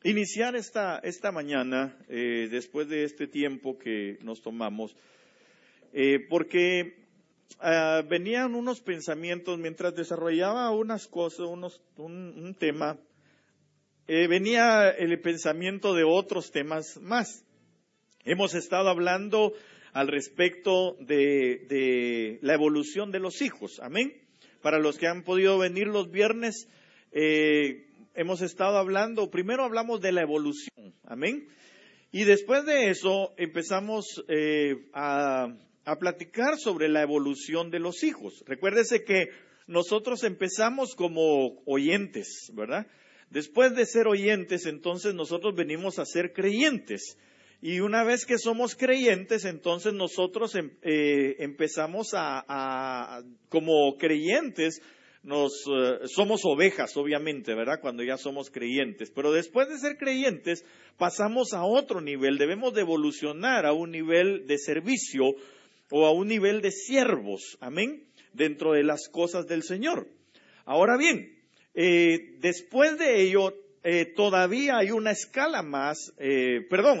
iniciar esta mañana, después de este tiempo que nos tomamos, porque venían unos pensamientos mientras desarrollaba unas cosas, un tema, venía el pensamiento de otros temas más. Hemos estado hablando al respecto de la evolución de los hijos, amén. Para los que han podido venir los viernes, hemos estado hablando, primero hablamos de la evolución, amén. Y después de eso empezamos a platicar sobre la evolución de los hijos. Recuérdese que nosotros empezamos como oyentes, ¿verdad? Después de ser oyentes, entonces nosotros venimos a ser creyentes. Y una vez que somos creyentes, entonces nosotros empezamos como creyentes, somos ovejas, obviamente, ¿verdad? Cuando ya somos creyentes. Pero después de ser creyentes, pasamos a otro nivel. Debemos de evolucionar a un nivel de servicio o a un nivel de siervos, amén, dentro de las cosas del Señor. Ahora bien, después de ello, todavía hay una escala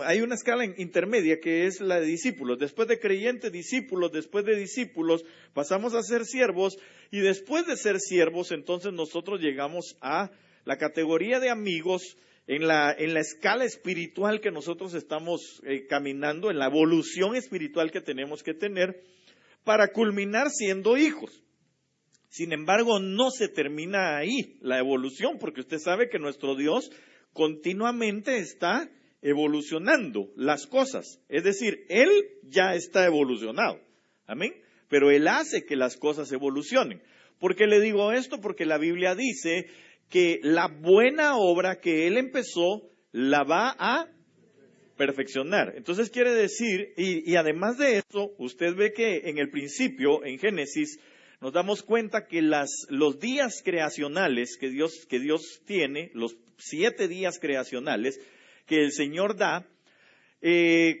hay una escala intermedia que es la de discípulos. Después de creyentes, discípulos, después de discípulos pasamos a ser siervos y después de ser siervos entonces nosotros llegamos a la categoría de amigos en la escala espiritual que nosotros estamos caminando, en la evolución espiritual que tenemos que tener para culminar siendo hijos. Sin embargo, no se termina ahí la evolución, porque usted sabe que nuestro Dios continuamente está evolucionando las cosas. Es decir, Él ya está evolucionado. Amén. Pero Él hace que las cosas evolucionen. ¿Por qué le digo esto? Porque la Biblia dice que la buena obra que Él empezó la va a perfeccionar. Entonces quiere decir, y además de eso, usted ve que en el principio, en Génesis, nos damos cuenta que los días creacionales que Dios tiene, los 7 días creacionales que el Señor da,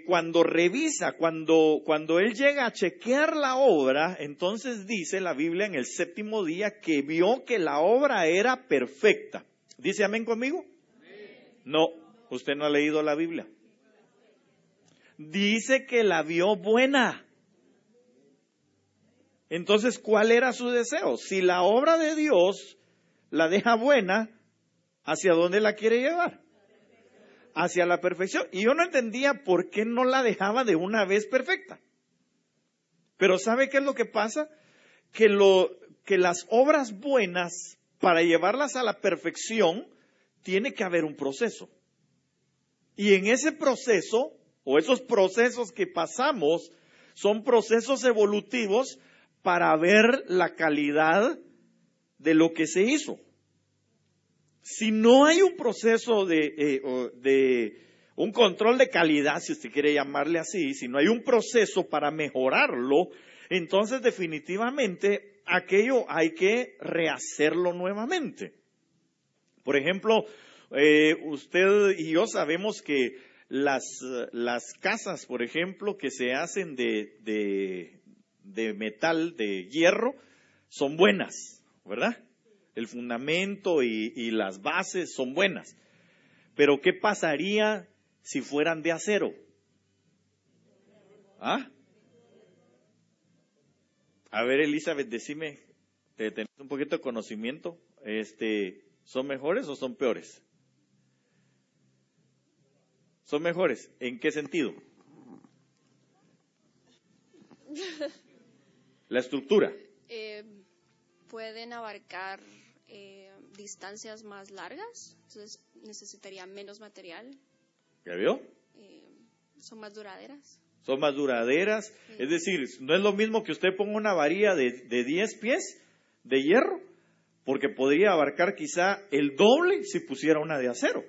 cuando revisa, cuando Él llega a chequear la obra, entonces dice la Biblia en el 7º día que vio que la obra era perfecta. ¿Dice amén conmigo? Amén. No, usted no ha leído la Biblia. Dice que la vio buena. Entonces, ¿cuál era su deseo? Si la obra de Dios la deja buena, ¿hacia dónde la quiere llevar? Hacia la perfección. Y yo no entendía por qué no la dejaba de una vez perfecta. Pero ¿sabe qué es lo que pasa? Que las obras buenas, para llevarlas a la perfección, tiene que haber un proceso. Y en ese proceso, o esos procesos que pasamos, son procesos evolutivos para ver la calidad de lo que se hizo. Si no hay un proceso de un control de calidad, si usted quiere llamarle así, si no hay un proceso para mejorarlo, entonces definitivamente aquello hay que rehacerlo nuevamente. Por ejemplo, usted y yo sabemos que las casas, por ejemplo, que se hacen de metal, de hierro, son buenas, ¿verdad? El fundamento y las bases son buenas. Pero ¿qué pasaría si fueran de acero? ¿Ah? A ver, Elizabeth, decime, ¿tenés un poquito de conocimiento? ¿Son mejores o son peores? ¿Son mejores? ¿En qué sentido? La estructura. Pueden abarcar distancias más largas, entonces necesitaría menos material. ¿Ya vio? Son más duraderas. Son más duraderas. Sí. Es decir, no es lo mismo que usted ponga una varilla de 10 pies de hierro, porque podría abarcar quizá el doble si pusiera una de acero.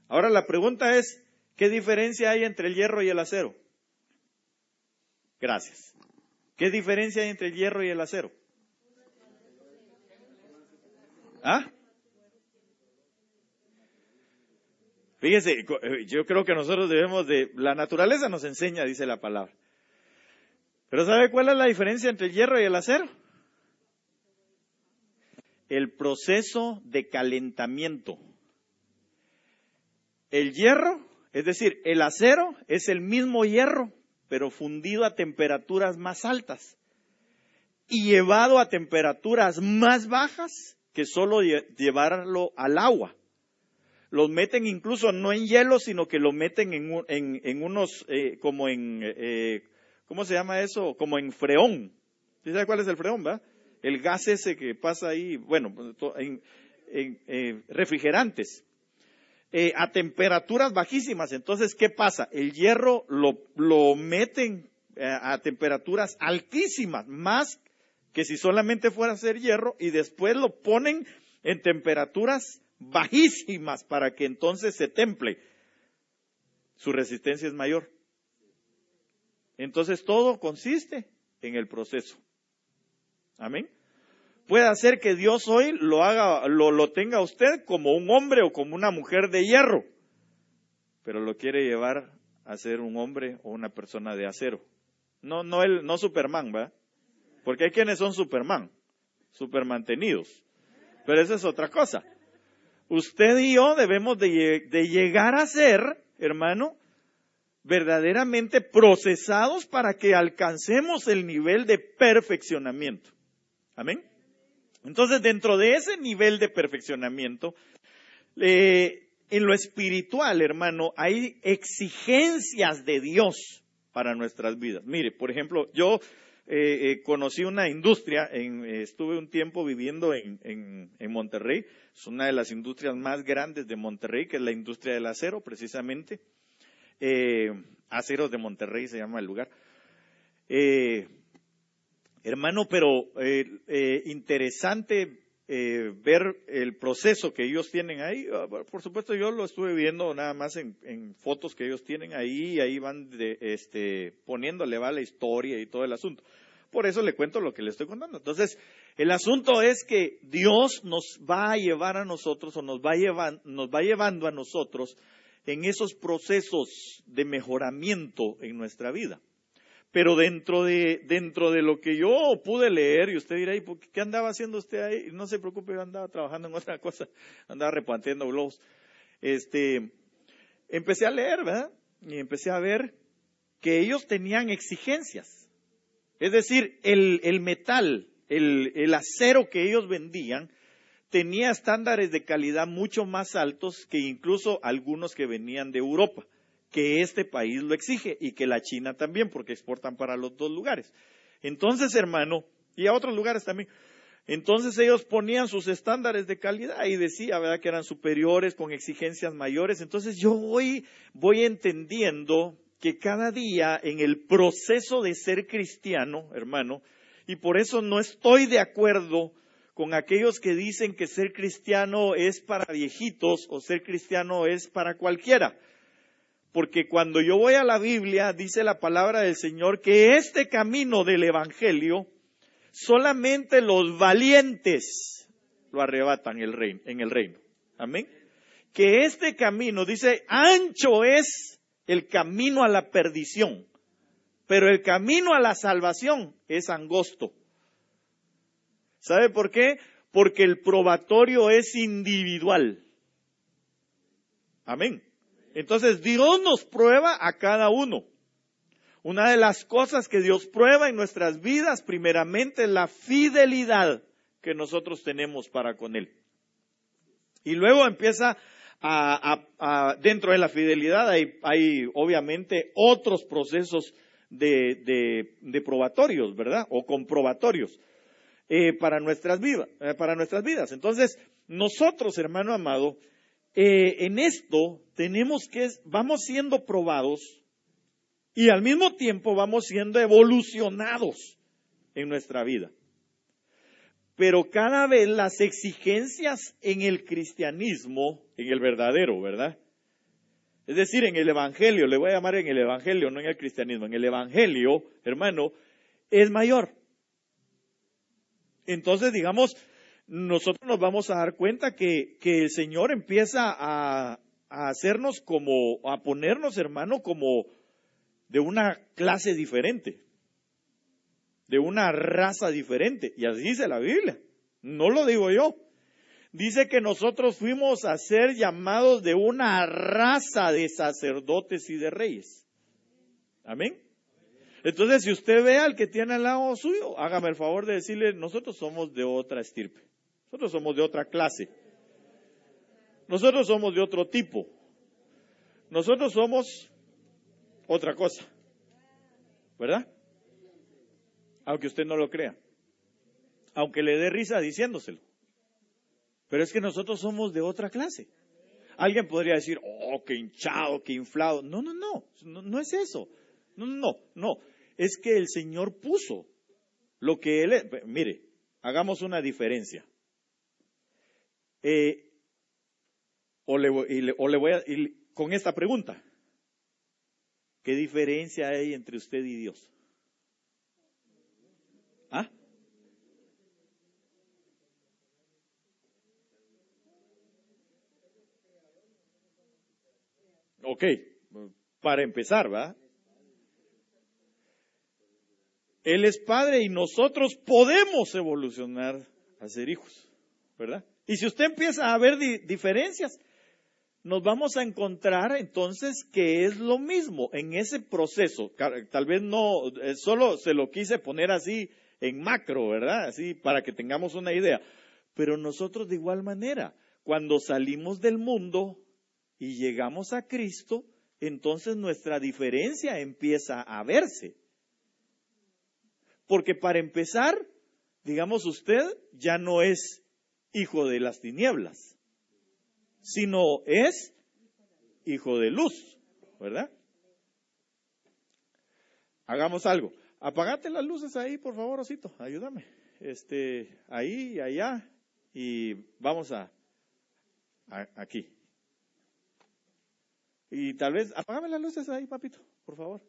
Ahora la pregunta es, ¿qué diferencia hay entre el hierro y el acero? Gracias. ¿Qué diferencia hay entre el hierro y el acero? ¿Ah? Fíjese, yo creo que nosotros debemos la naturaleza nos enseña, dice la palabra. Pero ¿sabe cuál es la diferencia entre el hierro y el acero? El proceso de calentamiento. El hierro, es decir, el acero es el mismo hierro, pero fundido a temperaturas más altas y llevado a temperaturas más bajas que solo llevarlo al agua. Los meten incluso no en hielo, sino que lo meten en unos, como en, ¿cómo se llama eso? Como en freón. ¿Sí sabe cuál es el freón, va? El gas ese que pasa ahí, bueno, en refrigerantes, a temperaturas bajísimas. Entonces, ¿qué pasa? El hierro lo meten a temperaturas altísimas, más que si solamente fuera a ser hierro, y después lo ponen en temperaturas bajísimas para que entonces se temple. Su resistencia es mayor. Entonces todo consiste en el proceso. Amén. Puede hacer que Dios hoy lo tenga usted como un hombre o como una mujer de hierro, pero lo quiere llevar a ser un hombre o una persona de acero. No Superman, ¿va? Porque hay quienes son Superman, supermantenidos. Pero eso es otra cosa. Usted y yo debemos de llegar a ser, hermano, verdaderamente procesados para que alcancemos el nivel de perfeccionamiento. Amén. Entonces, dentro de ese nivel de perfeccionamiento, en lo espiritual, hermano, hay exigencias de Dios para nuestras vidas. Mire, por ejemplo, yo conocí una industria, estuve un tiempo viviendo en Monterrey, es una de las industrias más grandes de Monterrey, que es la industria del acero, precisamente. Aceros de Monterrey se llama el lugar. Hermano, pero interesante ver el proceso que ellos tienen ahí. Por supuesto, yo lo estuve viendo nada más en fotos que ellos tienen ahí, y ahí van poniéndole la historia y todo el asunto. Por eso le cuento lo que le estoy contando. Entonces, el asunto es que Dios nos va a llevar a nosotros, o nos va llevando a nosotros en esos procesos de mejoramiento en nuestra vida. Pero dentro de lo que yo pude leer, y usted dirá, ¿y qué andaba haciendo usted ahí? No se preocupe, yo andaba trabajando en otra cosa, andaba repartiendo globos. Empecé a leer, ¿verdad? Y empecé a ver que ellos tenían exigencias. Es decir, el metal, el acero que ellos vendían, tenía estándares de calidad mucho más altos que incluso algunos que venían de Europa, que este país lo exige, y que la China también, porque exportan para los dos lugares. Entonces, hermano, y a otros lugares también. Entonces ellos ponían sus estándares de calidad y decía, ¿verdad?, que eran superiores, con exigencias mayores. Entonces yo voy entendiendo que cada día en el proceso de ser cristiano, hermano, y por eso no estoy de acuerdo con aquellos que dicen que ser cristiano es para viejitos o ser cristiano es para cualquiera. Porque cuando yo voy a la Biblia, dice la palabra del Señor que este camino del Evangelio, solamente los valientes lo arrebatan en el reino. Amén. Que este camino, dice, ancho es el camino a la perdición, pero el camino a la salvación es angosto. ¿Sabe por qué? Porque el probatorio es individual. Amén. Entonces Dios nos prueba a cada uno. Una de las cosas que Dios prueba en nuestras vidas, primeramente, es la fidelidad que nosotros tenemos para con Él. Y luego empieza dentro de la fidelidad hay obviamente otros procesos de probatorios, ¿verdad? O comprobatorios para nuestras vidas. Entonces, nosotros, hermano amado, en esto vamos siendo probados y al mismo tiempo vamos siendo evolucionados en nuestra vida. Pero cada vez las exigencias en el cristianismo, en el verdadero, ¿verdad? Es decir, en el evangelio, le voy a llamar en el evangelio, no en el cristianismo, en el evangelio, hermano, es mayor. Entonces, digamos, nosotros nos vamos a dar cuenta que el Señor empieza a hacernos a ponernos, hermano, como de una clase diferente, de una raza diferente. Y así dice la Biblia, no lo digo yo. Dice que nosotros fuimos a ser llamados de una raza de sacerdotes y de reyes. Amén. Entonces, si usted ve al que tiene al lado suyo, hágame el favor de decirle, nosotros somos de otra estirpe. Nosotros somos de otra clase. Nosotros somos de otro tipo. Nosotros somos otra cosa. ¿Verdad? Aunque usted no lo crea. Aunque le dé risa diciéndoselo. Pero es que nosotros somos de otra clase. Alguien podría decir, oh, qué hinchado, qué inflado. No, no es eso. No. Es que el Señor puso lo que Él es. Mire, hagamos una diferencia. Con esta pregunta. ¿Qué diferencia hay entre usted y Dios? ¿Ah? Ok, para empezar, ¿verdad? Él es padre y nosotros podemos evolucionar a ser hijos, ¿verdad? Y si usted empieza a ver diferencias, nos vamos a encontrar entonces que es lo mismo en ese proceso. Tal vez no, solo se lo quise poner así en macro, ¿verdad? Así para que tengamos una idea. Pero nosotros de igual manera, cuando salimos del mundo y llegamos a Cristo, entonces nuestra diferencia empieza a verse. Porque para empezar, digamos usted ya no es hijo de las tinieblas, sino es hijo de luz, ¿verdad? Hagamos algo. Apagate las luces ahí, por favor, Osito, ayúdame. Ahí y allá, y vamos aquí. Y tal vez, apágame las luces ahí, papito, por favor.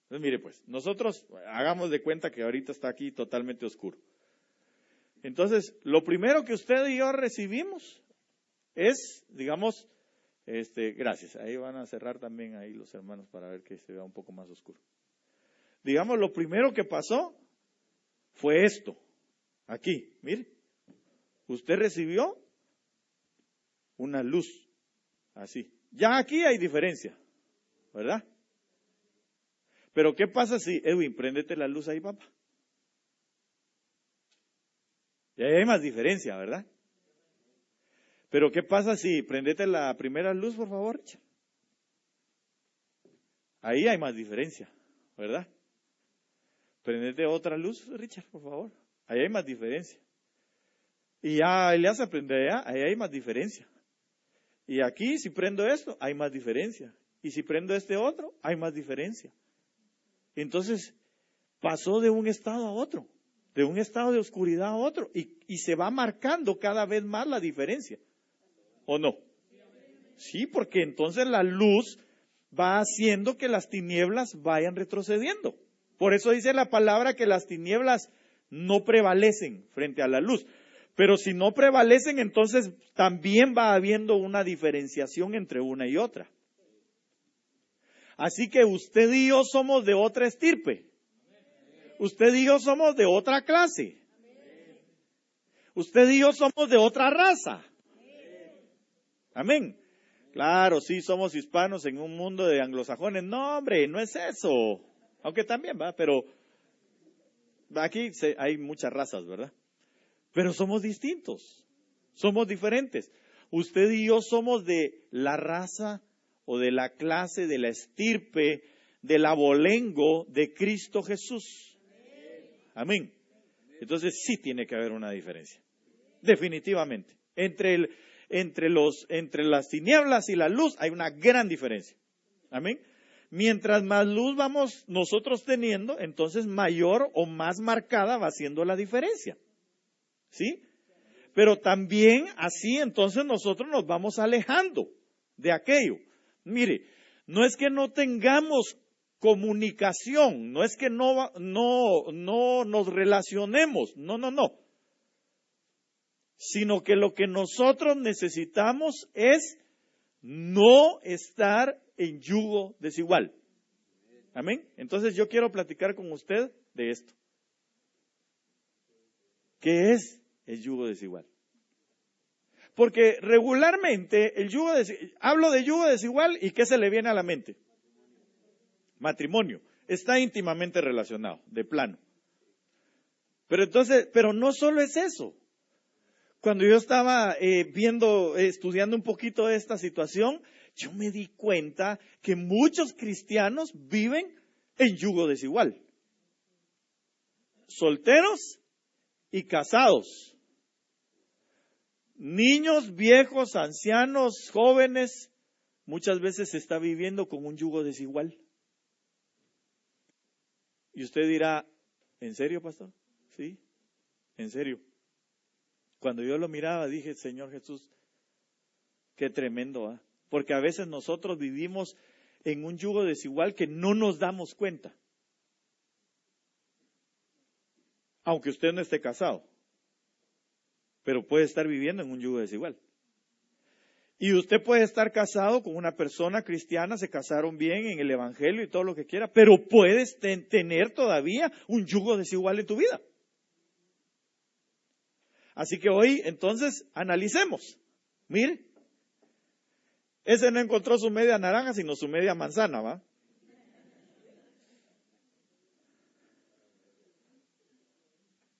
Entonces, mire pues, nosotros hagamos de cuenta que ahorita está aquí totalmente oscuro. Entonces, lo primero que usted y yo recibimos es, digamos, gracias, ahí van a cerrar también ahí los hermanos para ver que se vea un poco más oscuro. Digamos, lo primero que pasó fue esto, aquí, mire, usted recibió una luz, así. Ya aquí hay diferencia, ¿verdad? Pero ¿qué pasa si, Edwin, préndete la luz ahí, papá? Ya hay más diferencia, ¿verdad? Pero ¿qué pasa si prendete la primera luz, por favor, Richard? Ahí hay más diferencia, ¿verdad? Prendete otra luz, Richard, por favor. Ahí hay más diferencia. Y ya Elias aprende allá, ahí hay más diferencia. Y aquí, si prendo esto, hay más diferencia. Y si prendo este otro, hay más diferencia. Entonces, pasó de un estado a otro, de un estado de oscuridad a otro, y se va marcando cada vez más la diferencia. ¿O no? Sí, porque entonces la luz va haciendo que las tinieblas vayan retrocediendo. Por eso dice la palabra que las tinieblas no prevalecen frente a la luz. Pero si no prevalecen, entonces también va habiendo una diferenciación entre una y otra. Así que usted y yo somos de otra estirpe. Usted y yo somos de otra clase. Usted y yo somos de otra raza. Amén. Claro, sí, somos hispanos en un mundo de anglosajones. No, hombre, no es eso. Aunque también va, pero aquí hay muchas razas, ¿verdad? Pero somos distintos, somos diferentes. Usted y yo somos de la raza o de la clase, de la estirpe, del abolengo de Cristo Jesús. Amén. Entonces sí tiene que haber una diferencia. Definitivamente. Entre las tinieblas y la luz hay una gran diferencia. Amén. Mientras más luz vamos nosotros teniendo, entonces mayor o más marcada va siendo la diferencia. ¿Sí? Pero también así entonces nosotros nos vamos alejando de aquello. Mire, no es que no tengamos comunicación, no es que no nos relacionemos, no. Sino que lo que nosotros necesitamos es no estar en yugo desigual. Amén. Entonces yo quiero platicar con usted de esto. ¿Qué es el yugo desigual? Porque regularmente hablo de yugo desigual y ¿qué se le viene a la mente? Matrimonio. Está íntimamente relacionado, de plano. Pero no solo es eso. Cuando yo estaba estudiando un poquito de esta situación, yo me di cuenta que muchos cristianos viven en yugo desigual. Solteros y casados. Niños, viejos, ancianos, jóvenes, muchas veces se está viviendo con un yugo desigual. Y usted dirá, ¿en serio, pastor? Sí, en serio. Cuando yo lo miraba dije, Señor Jesús, qué tremendo, ¿eh? Porque a veces nosotros vivimos en un yugo desigual que no nos damos cuenta. Aunque usted no esté casado, pero puede estar viviendo en un yugo desigual. Y usted puede estar casado con una persona cristiana, se casaron bien en el evangelio y todo lo que quiera, pero puedes tener todavía un yugo desigual en tu vida. Así que hoy, entonces, analicemos. Mire, ese no encontró su media naranja, sino su media manzana, ¿va?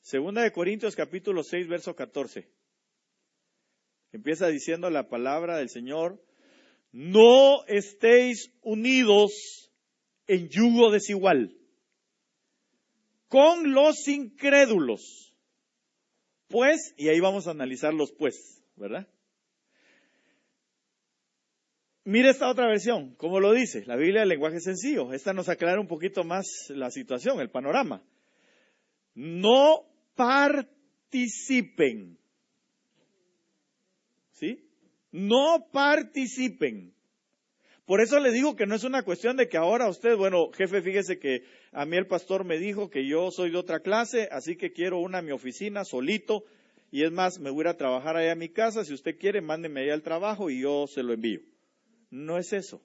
Segunda de Corintios, capítulo 6, verso 14. Empieza diciendo la palabra del Señor: no estéis unidos en yugo desigual con los incrédulos. Pues, y ahí vamos a analizar los pues, ¿verdad? Mire esta otra versión, como lo dice, la Biblia del lenguaje sencillo. Esta nos aclara un poquito más la situación, el panorama. No participen. ¿Sí? No participen. Por eso le digo que no es una cuestión de que ahora usted, bueno, jefe, fíjese que a mí el pastor me dijo que yo soy de otra clase, así que quiero una a mi oficina solito, y es más, me voy a ir a trabajar allá a mi casa, si usted quiere, mándeme allá al trabajo y yo se lo envío. No es eso.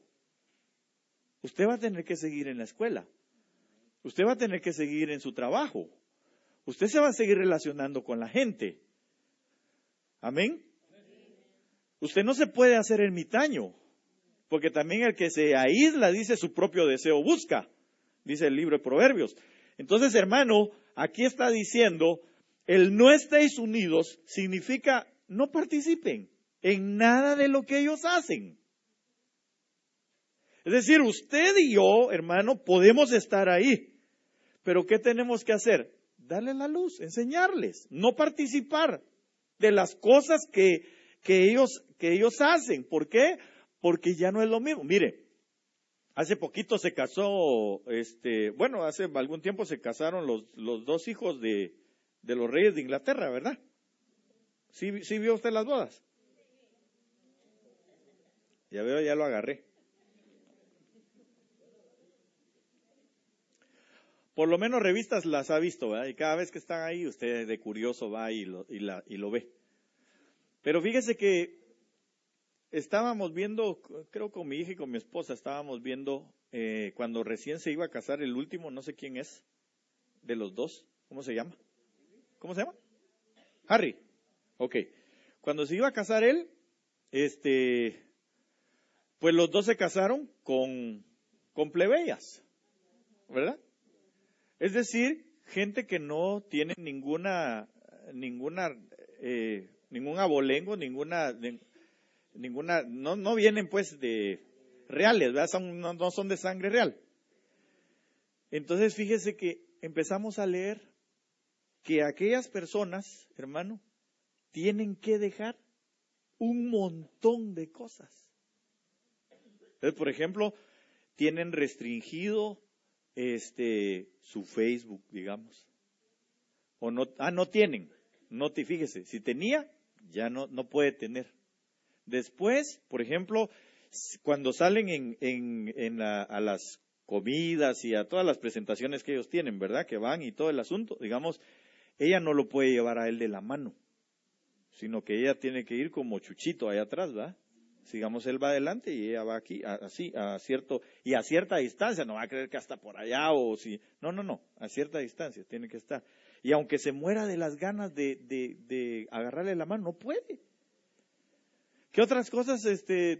Usted va a tener que seguir en la escuela. Usted va a tener que seguir en su trabajo. Usted se va a seguir relacionando con la gente. Amén. Usted no se puede hacer ermitaño, porque también el que se aísla, dice, su propio deseo busca, dice el libro de Proverbios. Entonces, hermano, aquí está diciendo, el no estéis unidos significa no participen en nada de lo que ellos hacen. Es decir, usted y yo, hermano, podemos estar ahí, pero ¿qué tenemos que hacer? Darle la luz, enseñarles, no participar de las cosas que ellos hacen. ¿Por qué? Porque ya no es lo mismo. Mire, hace poquito se casó, hace algún tiempo se casaron los dos hijos de los reyes de Inglaterra, ¿verdad? ¿Sí vio usted las bodas? Ya veo, ya lo agarré. Por lo menos revistas las ha visto, ¿verdad? Y cada vez que están ahí, usted de curioso va y lo ve. Pero fíjese que estábamos viendo, creo con mi hija y con mi esposa, estábamos viendo cuando recién se iba a casar el último, no sé quién es, de los dos, ¿cómo se llama? ¿Cómo se llama? Harry. Ok. Cuando se iba a casar él, pues los dos se casaron con plebeyas, ¿verdad? Es decir, gente que no tiene ningún abolengo, no vienen pues de reales, ¿verdad? No son de sangre real. Entonces fíjese que empezamos a leer que aquellas personas, hermano, tienen que dejar un montón de cosas. Entonces, por ejemplo, tienen restringido su Facebook, digamos. O no tienen. Fíjese, si tenía, ya no puede tener. Después, por ejemplo, cuando salen a las comidas y a todas las presentaciones que ellos tienen, ¿verdad? Que van y todo el asunto, digamos, ella no lo puede llevar a él de la mano, sino que ella tiene que ir como Chuchito allá atrás, ¿verdad? Digamos, él va adelante y ella va aquí, así, a cierta distancia, no va a creer que hasta por allá o si, no, a cierta distancia tiene que estar. Y aunque se muera de las ganas de agarrarle la mano, no puede. ¿Qué otras cosas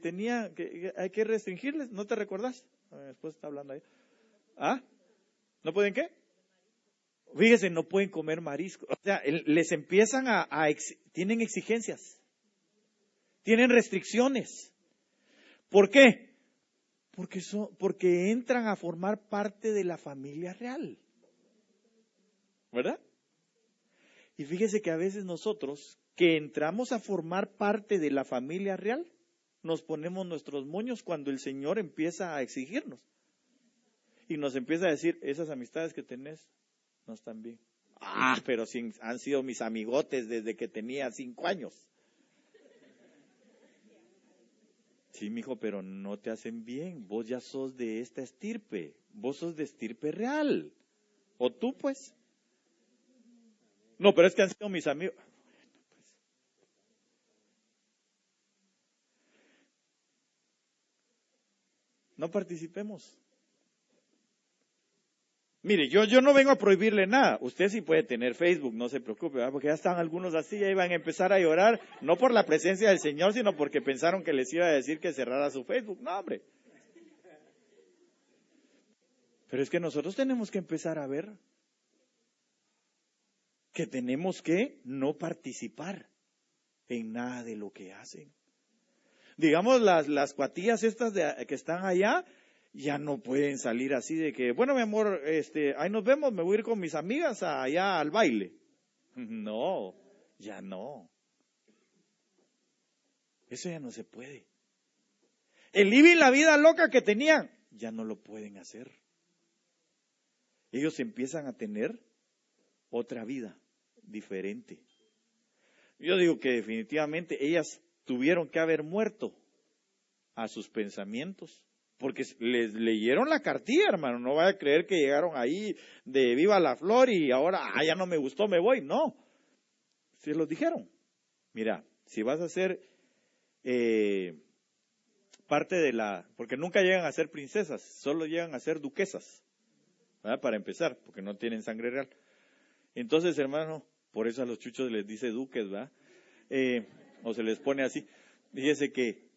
tenía que hay que restringirles? ¿No te recordás? Después está hablando ahí. ¿Ah? ¿No pueden qué? Fíjese, no pueden comer marisco. O sea, les empiezan tienen exigencias. Tienen restricciones. ¿Por qué? Porque entran a formar parte de la familia real. ¿Verdad? Y fíjese que a veces nosotros, que entramos a formar parte de la familia real, nos ponemos nuestros moños cuando el Señor empieza a exigirnos. Y nos empieza a decir, esas amistades que tenés no están bien. Pero sí, han sido mis amigotes desde que tenía 5 años. Sí, mijo, pero no te hacen bien. Vos ya sos de esta estirpe. Vos sos de estirpe real. O tú, pues. No, pero es que han sido mis amigos. No participemos. Mire, yo no vengo a prohibirle nada. Usted sí puede tener Facebook, no se preocupe, ¿verdad? Porque ya están algunos así, ya iban a empezar a llorar, no por la presencia del Señor, sino porque pensaron que les iba a decir que cerrara su Facebook. No, hombre. Pero es que nosotros tenemos que empezar a ver que tenemos que no participar en nada de lo que hacen. Digamos, las cuatillas estas que están allá, ya no pueden salir así de que, bueno, mi amor, ahí nos vemos, me voy a ir con mis amigas allá al baile. No, ya no. Eso ya no se puede. El living, la vida loca que tenían, ya no lo pueden hacer. Ellos empiezan a tener otra vida diferente. Yo digo que definitivamente ellas tuvieron que haber muerto a sus pensamientos. Porque les leyeron la cartilla, hermano. No vaya a creer que llegaron ahí de viva la flor y ahora, ya no me gustó, me voy. No. Se los dijeron. Mira, si vas a ser parte de porque nunca llegan a ser princesas, solo llegan a ser duquesas. ¿Verdad? Para empezar, porque no tienen sangre real. Entonces, hermano, por eso a los chuchos les dice duques, ¿verdad? O se les pone así. Fíjese que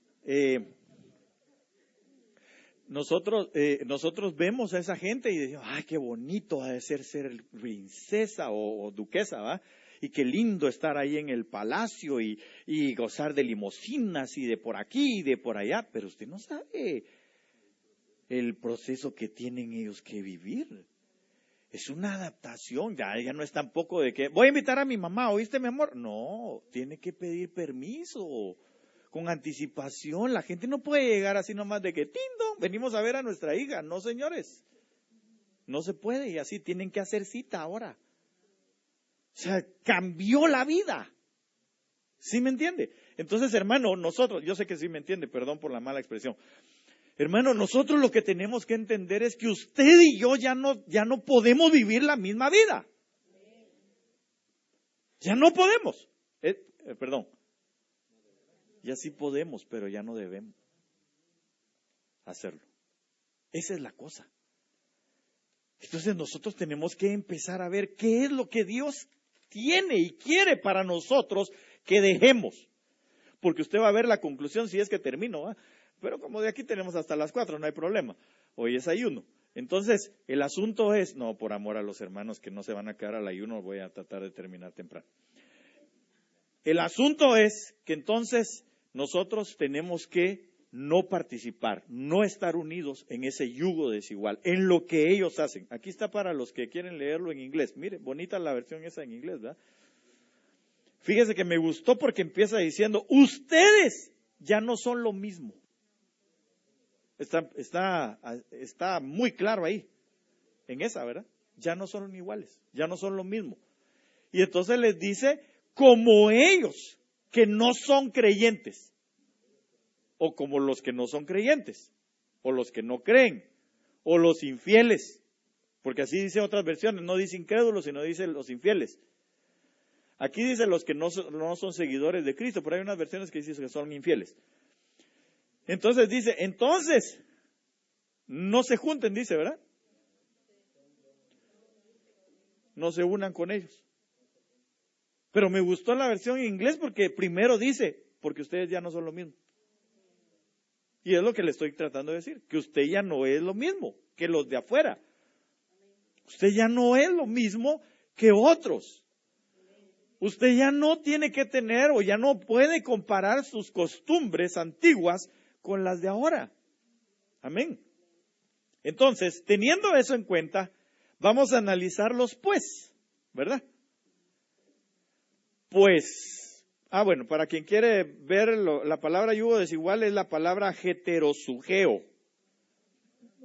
nosotros vemos a esa gente y decimos, ay, qué bonito ha de ser princesa o duquesa, ¿va? Y qué lindo estar ahí en el palacio y gozar de limosinas y de por aquí y de por allá. Pero usted no sabe el proceso que tienen ellos que vivir. Es una adaptación, ya no es tampoco de que, voy a invitar a mi mamá, ¿oíste, mi amor? No, tiene que pedir permiso. Con anticipación, la gente no puede llegar así nomás de que, tindo, venimos a ver a nuestra hija. No, señores, no se puede y así tienen que hacer cita ahora. O sea, cambió la vida. ¿Sí me entiende? Entonces, hermano, nosotros, yo sé que sí me entiende, perdón por la mala expresión. Hermano, nosotros lo que tenemos que entender es que usted y yo ya no podemos vivir la misma vida. Ya no podemos. Perdón. Ya sí podemos, pero ya no debemos hacerlo. Esa es la cosa. Entonces nosotros tenemos que empezar a ver qué es lo que Dios tiene y quiere para nosotros que dejemos. Porque usted va a ver la conclusión si es que termino, ¿va? Pero como de aquí tenemos hasta las 4, no hay problema. Hoy es ayuno. Entonces, el asunto es, no, por amor a los hermanos que no se van a quedar al ayuno, voy a tratar de terminar temprano. El asunto es que entonces nosotros tenemos que no participar, no estar unidos en ese yugo desigual, en lo que ellos hacen. Aquí está para los que quieren leerlo en inglés. Mire, bonita la versión esa en inglés, ¿verdad? Fíjese que me gustó porque empieza diciendo, ustedes ya no son lo mismo. Está muy claro ahí, en esa, ¿verdad? Ya no son iguales, ya no son lo mismo. Y entonces les dice, como ellos, que no son creyentes, o como los que no son creyentes, o los que no creen, o los infieles, porque así dice otras versiones, no dice incrédulos, sino dice los infieles. Aquí dice los que no son seguidores de Cristo, pero hay unas versiones que dicen que son infieles. Entonces dice, no se junten, dice, ¿verdad? No se unan con ellos. Pero me gustó la versión en inglés porque primero dice, porque ustedes ya no son lo mismo. Y es lo que le estoy tratando de decir, que usted ya no es lo mismo que los de afuera. Usted ya no es lo mismo que otros. Usted ya no tiene que tener o ya no puede comparar sus costumbres antiguas con las de ahora. Amén. Entonces, teniendo eso en cuenta, vamos a analizarlos pues, ¿verdad? Pues, bueno, para quien quiere ver la palabra yugo desigual es la palabra heterosugeo.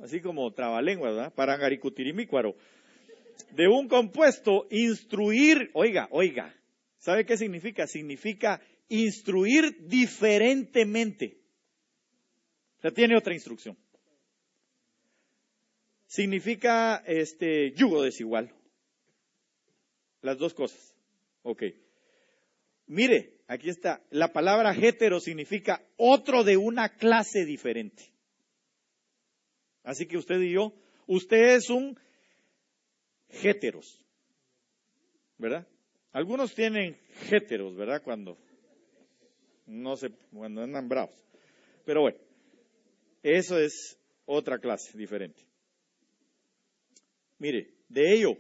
Así como trabalengua, ¿verdad? Parangaricutirimícuaro. De un compuesto, instruir, oiga, ¿sabe qué significa? Significa instruir diferentemente. O sea, tiene otra instrucción. Significa yugo desigual. Las dos cosas. Ok. Mire, aquí está. La palabra hetero significa otro de una clase diferente. Así que usted y yo, usted es un heteros, ¿verdad? Algunos tienen heteros, ¿verdad? Cuando andan bravos. Pero bueno, eso es otra clase diferente. Mire, de ello,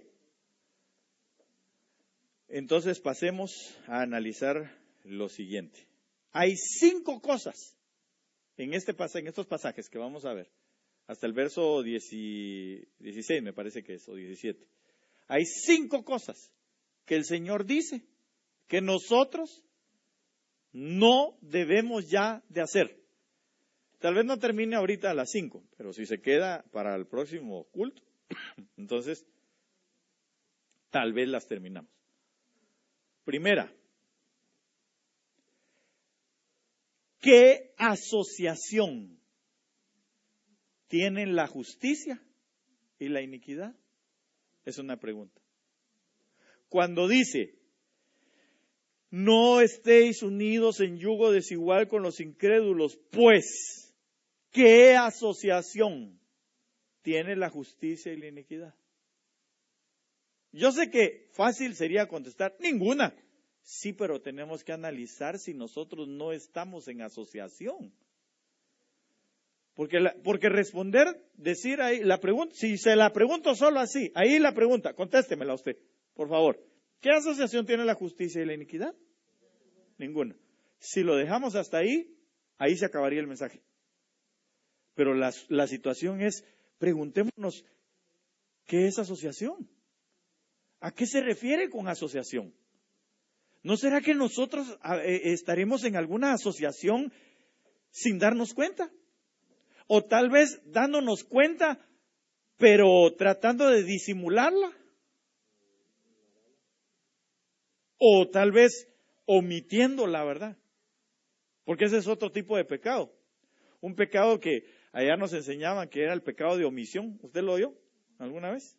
entonces pasemos a analizar lo siguiente. Hay 5 cosas en estos pasajes que vamos a ver, hasta el verso 16 me parece que es, o 17. Hay 5 cosas que el Señor dice que nosotros no debemos ya de hacer. Tal vez no termine ahorita a las 5, pero si se queda para el próximo culto, entonces tal vez las terminamos. Primera, ¿qué asociación tienen la justicia y la iniquidad? Es una pregunta. Cuando dice, no estéis unidos en yugo desigual con los incrédulos, pues, ¿qué asociación tiene la justicia y la iniquidad? Yo sé que fácil sería contestar, ninguna. Sí, pero tenemos que analizar si nosotros no estamos en asociación. Porque responder, decir ahí, la pregunta, si se la pregunto solo así, ahí la pregunta, contéstemela usted, por favor. ¿Qué asociación tiene la justicia y la iniquidad? Ninguna. Si lo dejamos hasta ahí, ahí se acabaría el mensaje. Pero la situación es, preguntémonos, ¿qué es asociación? ¿A qué se refiere con asociación? ¿No será que nosotros estaremos en alguna asociación sin darnos cuenta? O tal vez dándonos cuenta, pero tratando de disimularla. O tal vez omitiendo la verdad. Porque ese es otro tipo de pecado. Un pecado que allá nos enseñaban que era el pecado de omisión. ¿Usted lo oyó alguna vez?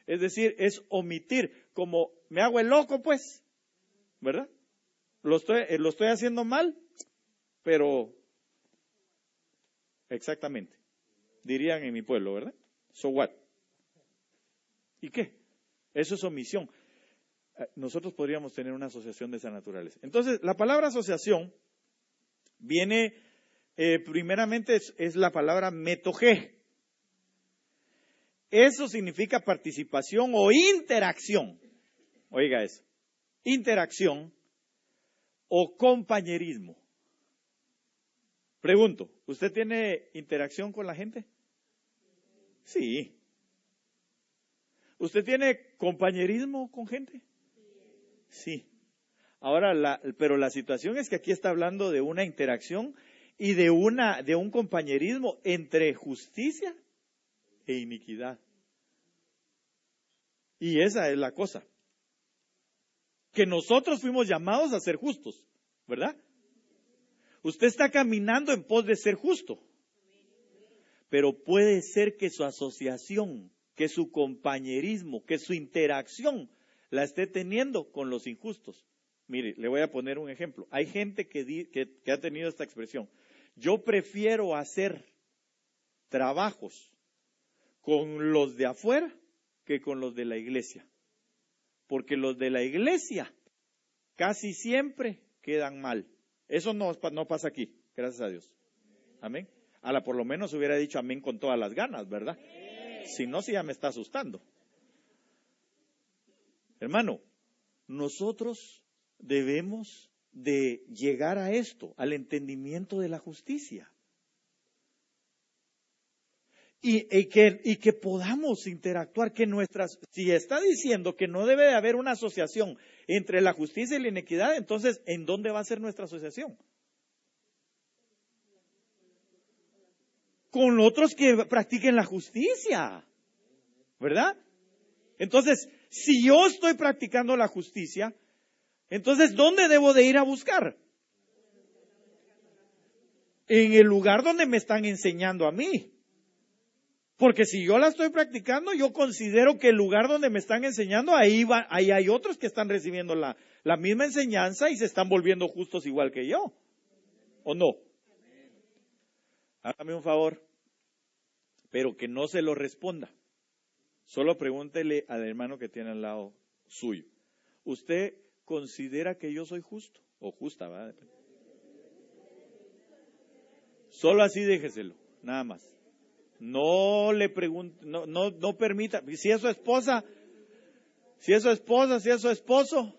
Es decir, es omitir, como me hago el loco pues, ¿verdad? Lo estoy haciendo mal, pero exactamente, dirían en mi pueblo, ¿verdad? So what? ¿Y qué? Eso es omisión. Nosotros podríamos tener una asociación de esa naturaleza. Entonces, la palabra asociación viene, primeramente es la palabra metogé. Eso significa participación o interacción. Oiga eso. Interacción o compañerismo. Pregunto, ¿usted tiene interacción con la gente? Sí. ¿Usted tiene compañerismo con gente? Sí. Ahora, pero la situación es que aquí está hablando de una interacción y de un compañerismo entre justicia e iniquidad. Y esa es la cosa. Que nosotros fuimos llamados a ser justos, ¿verdad? Usted está caminando en pos de ser justo. Pero puede ser que su asociación, que su compañerismo, que su interacción la esté teniendo con los injustos. Mire, le voy a poner un ejemplo. Hay gente que ha tenido esta expresión. Yo prefiero hacer trabajos con los de afuera que con los de la iglesia. Porque los de la iglesia casi siempre quedan mal. Eso no pasa aquí, gracias a Dios. Amén. Por lo menos hubiera dicho amén con todas las ganas, ¿verdad? Si no, sí ya me está asustando. Hermano, nosotros debemos de llegar a esto, al entendimiento de la justicia. Y que podamos interactuar, si está diciendo que no debe de haber una asociación entre la justicia y la inequidad, entonces, ¿en dónde va a ser nuestra asociación? Con otros que practiquen la justicia, ¿verdad? Entonces, si yo estoy practicando la justicia, entonces, ¿dónde debo de ir a buscar? En el lugar donde me están enseñando a mí. Porque si yo la estoy practicando, yo considero que el lugar donde me están enseñando, ahí hay otros que están recibiendo la misma enseñanza y se están volviendo justos igual que yo. ¿O no? Hágame un favor, pero que no se lo responda. Solo pregúntele al hermano que tiene al lado suyo. ¿Usted considera que yo soy justo o justa, ¿verdad? Solo así déjeselo, nada más. No le pregunte, no permita, si es su esposa, si es su esposo,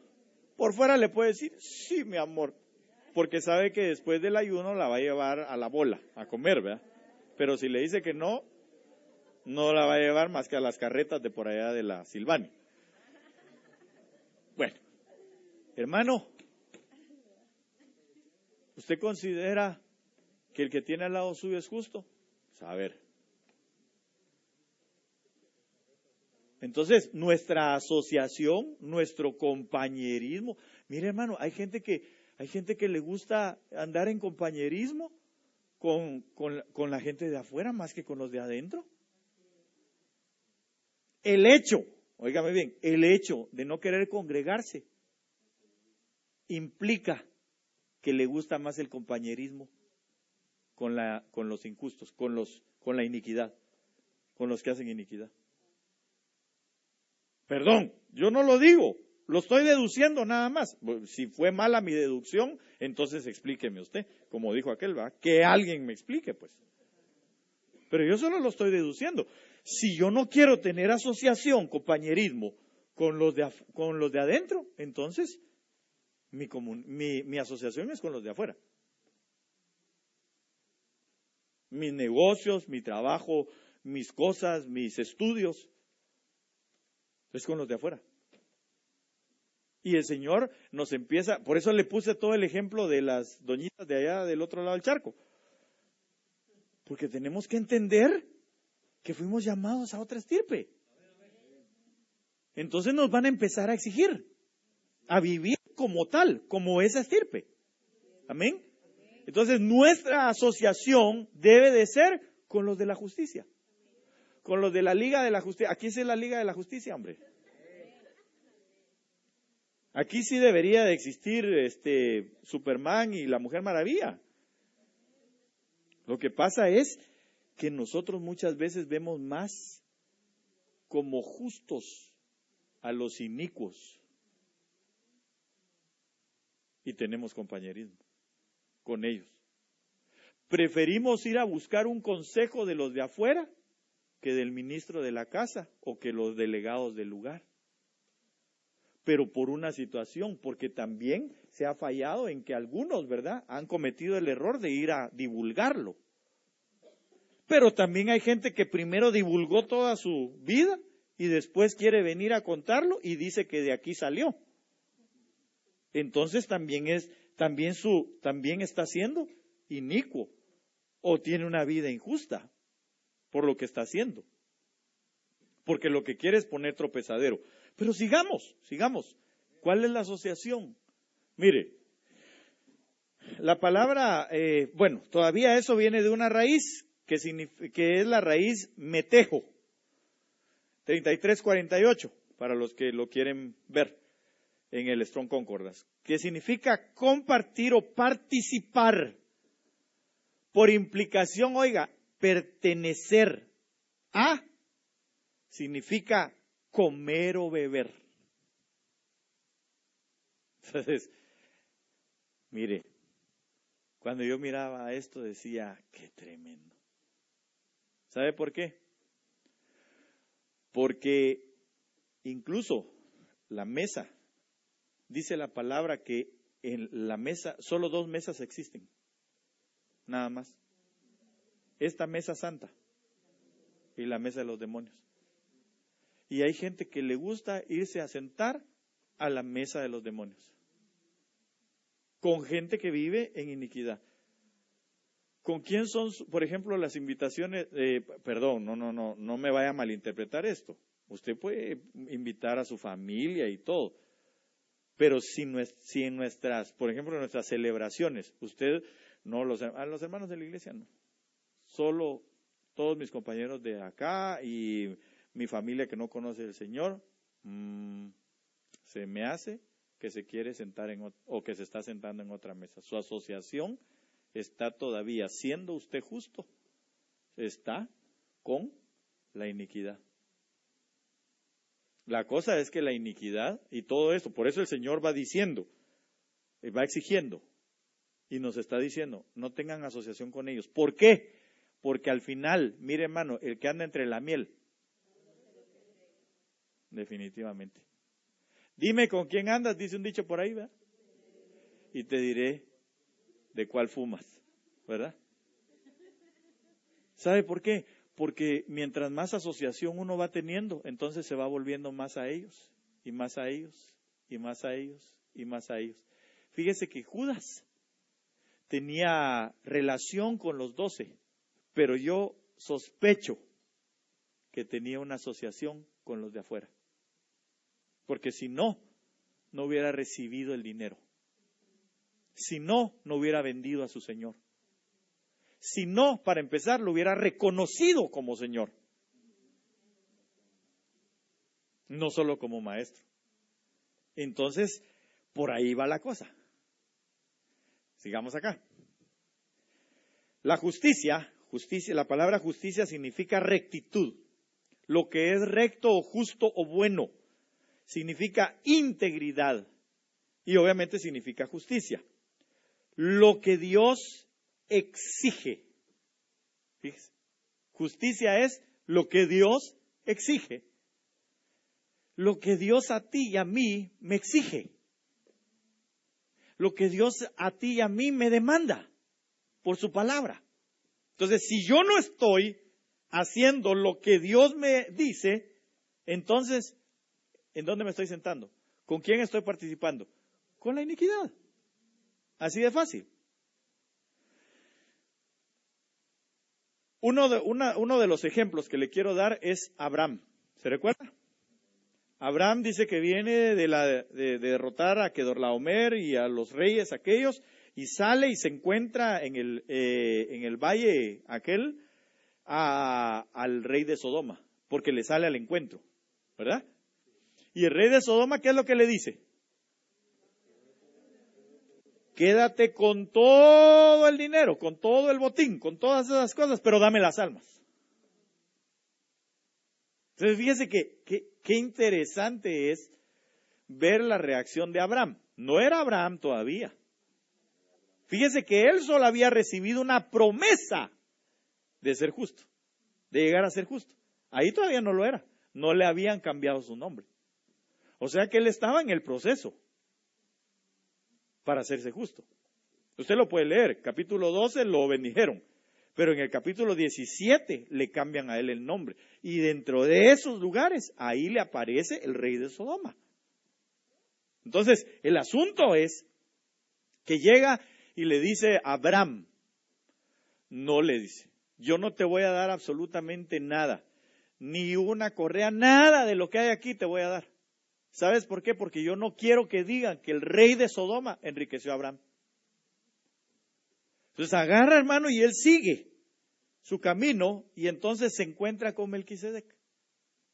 por fuera le puede decir, sí, mi amor, porque sabe que después del ayuno la va a llevar a la bola, a comer, ¿verdad? Pero si le dice que no la va a llevar más que a las carretas de por allá de la Silvania. Bueno, hermano, ¿usted considera que el que tiene al lado suyo es justo? A ver. Entonces, nuestra asociación, nuestro compañerismo. Mire, hermano, hay gente que le gusta andar en compañerismo con la gente de afuera más que con los de adentro. Óigame bien, el hecho de no querer congregarse implica que le gusta más el compañerismo con los injustos, con la iniquidad, con los que hacen iniquidad. Perdón, yo no lo digo, lo estoy deduciendo nada más. Si fue mala mi deducción, entonces explíqueme usted, como dijo aquel, ¿va? Que alguien me explique, pues. Pero yo solo lo estoy deduciendo. Si yo no quiero tener asociación, compañerismo con los de adentro, entonces mi asociación es con los de afuera. Mis negocios, mi trabajo, mis cosas, mis estudios, es con los de afuera. Y el Señor nos empieza, por eso le puse todo el ejemplo de las doñitas de allá del otro lado del charco. Porque tenemos que entender que fuimos llamados a otra estirpe. Entonces nos van a empezar a exigir, a vivir como tal, como esa estirpe. Amén. Entonces nuestra asociación debe de ser con los de la justicia. Con los de la Liga de la Justicia. Aquí sí es la Liga de la Justicia, hombre. Aquí sí debería de existir Superman y la Mujer Maravilla. Lo que pasa es que nosotros muchas veces vemos más como justos a los inicuos y tenemos compañerismo con ellos. Preferimos ir a buscar un consejo de los de afuera que del ministro de la casa o que los delegados del lugar. Pero por una situación, porque también se ha fallado en que algunos, ¿verdad?, han cometido el error de ir a divulgarlo. Pero también hay gente que primero divulgó toda su vida y después quiere venir a contarlo y dice que de aquí salió. Entonces también está siendo inicuo o tiene una vida injusta por lo que está haciendo. Porque lo que quiere es poner tropezadero. Pero sigamos. ¿Cuál es la asociación? Mire, la palabra, todavía eso viene de una raíz que es la raíz metejo, 3348, para los que lo quieren ver en el Strong Concordance, que significa compartir o participar. Por implicación, oiga, pertenecer a, significa comer o beber. Entonces, mire, Cuando yo miraba esto decía, qué tremendo. ¿Sabe por qué? Porque incluso la mesa, dice la palabra que en la mesa, solo 2 mesas existen, nada más. Esta mesa santa y la mesa de los demonios. Y hay gente que le gusta irse a sentar a la mesa de los demonios, con gente que vive en iniquidad. ¿Con quién son, por ejemplo, las invitaciones? Perdón, no me vaya a malinterpretar esto. Usted puede invitar a su familia y todo, pero si en nuestras, por ejemplo, en nuestras celebraciones, usted, no, a los hermanos de la iglesia no, solo todos mis compañeros de acá y mi familia que no conoce al Señor, se me hace que se quiere sentar o que se está sentando en otra mesa. Su asociación está todavía, siendo usted justo, está con la iniquidad. La cosa es que la iniquidad y todo esto, por eso el Señor va diciendo, va exigiendo y nos está diciendo, no tengan asociación con ellos. ¿Por qué? Porque al final, mire hermano, el que anda entre la miel, definitivamente. Dime con quién andas, dice un dicho por ahí, ¿verdad? Y te diré de cuál fumas, ¿verdad? ¿Sabe por qué? Porque mientras más asociación uno va teniendo, entonces se va volviendo más a ellos, y más a ellos, y más a ellos, y más a ellos. Fíjese que Judas tenía relación con los 12, pero yo sospecho que tenía una asociación con los de afuera. Porque si no, no hubiera recibido el dinero. Si no, no hubiera vendido a su Señor. Si no, para empezar, lo hubiera reconocido como Señor. No solo como maestro. Entonces, por ahí va la cosa. Sigamos acá. La justicia, la palabra justicia significa rectitud. Lo que es recto o justo o bueno. Significa integridad. Y obviamente significa justicia. Lo que Dios exige. Fíjese. Justicia es lo que Dios exige. Lo que Dios a ti y a mí me exige. Lo que Dios a ti y a mí me demanda por su palabra. Entonces, si yo no estoy haciendo lo que Dios me dice, entonces, ¿en dónde me estoy sentando? ¿Con quién estoy participando? Con la iniquidad. Así de fácil. Uno de los ejemplos que le quiero dar es Abraham. ¿Se recuerda? Abraham dice que viene de derrotar a Kedorlaomer y a los reyes aquellos, y sale y se encuentra en el valle aquel al rey de Sodoma, porque le sale al encuentro, ¿verdad? Y el rey de Sodoma, ¿qué es lo que le dice? Quédate con todo el dinero, con todo el botín, con todas esas cosas, pero dame las almas. Entonces fíjese qué interesante es ver la reacción de Abraham. No era Abraham todavía. Fíjese que él solo había recibido una promesa de ser justo, de llegar a ser justo. Ahí todavía no lo era, no le habían cambiado su nombre. O sea que él estaba en el proceso para hacerse justo. Usted lo puede leer, capítulo 12 lo bendijeron, pero en el capítulo 17 le cambian a él el nombre. Y dentro de esos lugares, ahí le aparece el rey de Sodoma. Entonces, el asunto es que llega y le dice a Abraham, no le dice, yo no te voy a dar absolutamente nada, ni una correa, nada de lo que hay aquí te voy a dar. ¿Sabes por qué? Porque yo no quiero que digan que el rey de Sodoma enriqueció a Abraham. Entonces agarra, hermano, y él sigue su camino y entonces se encuentra con Melquisedec,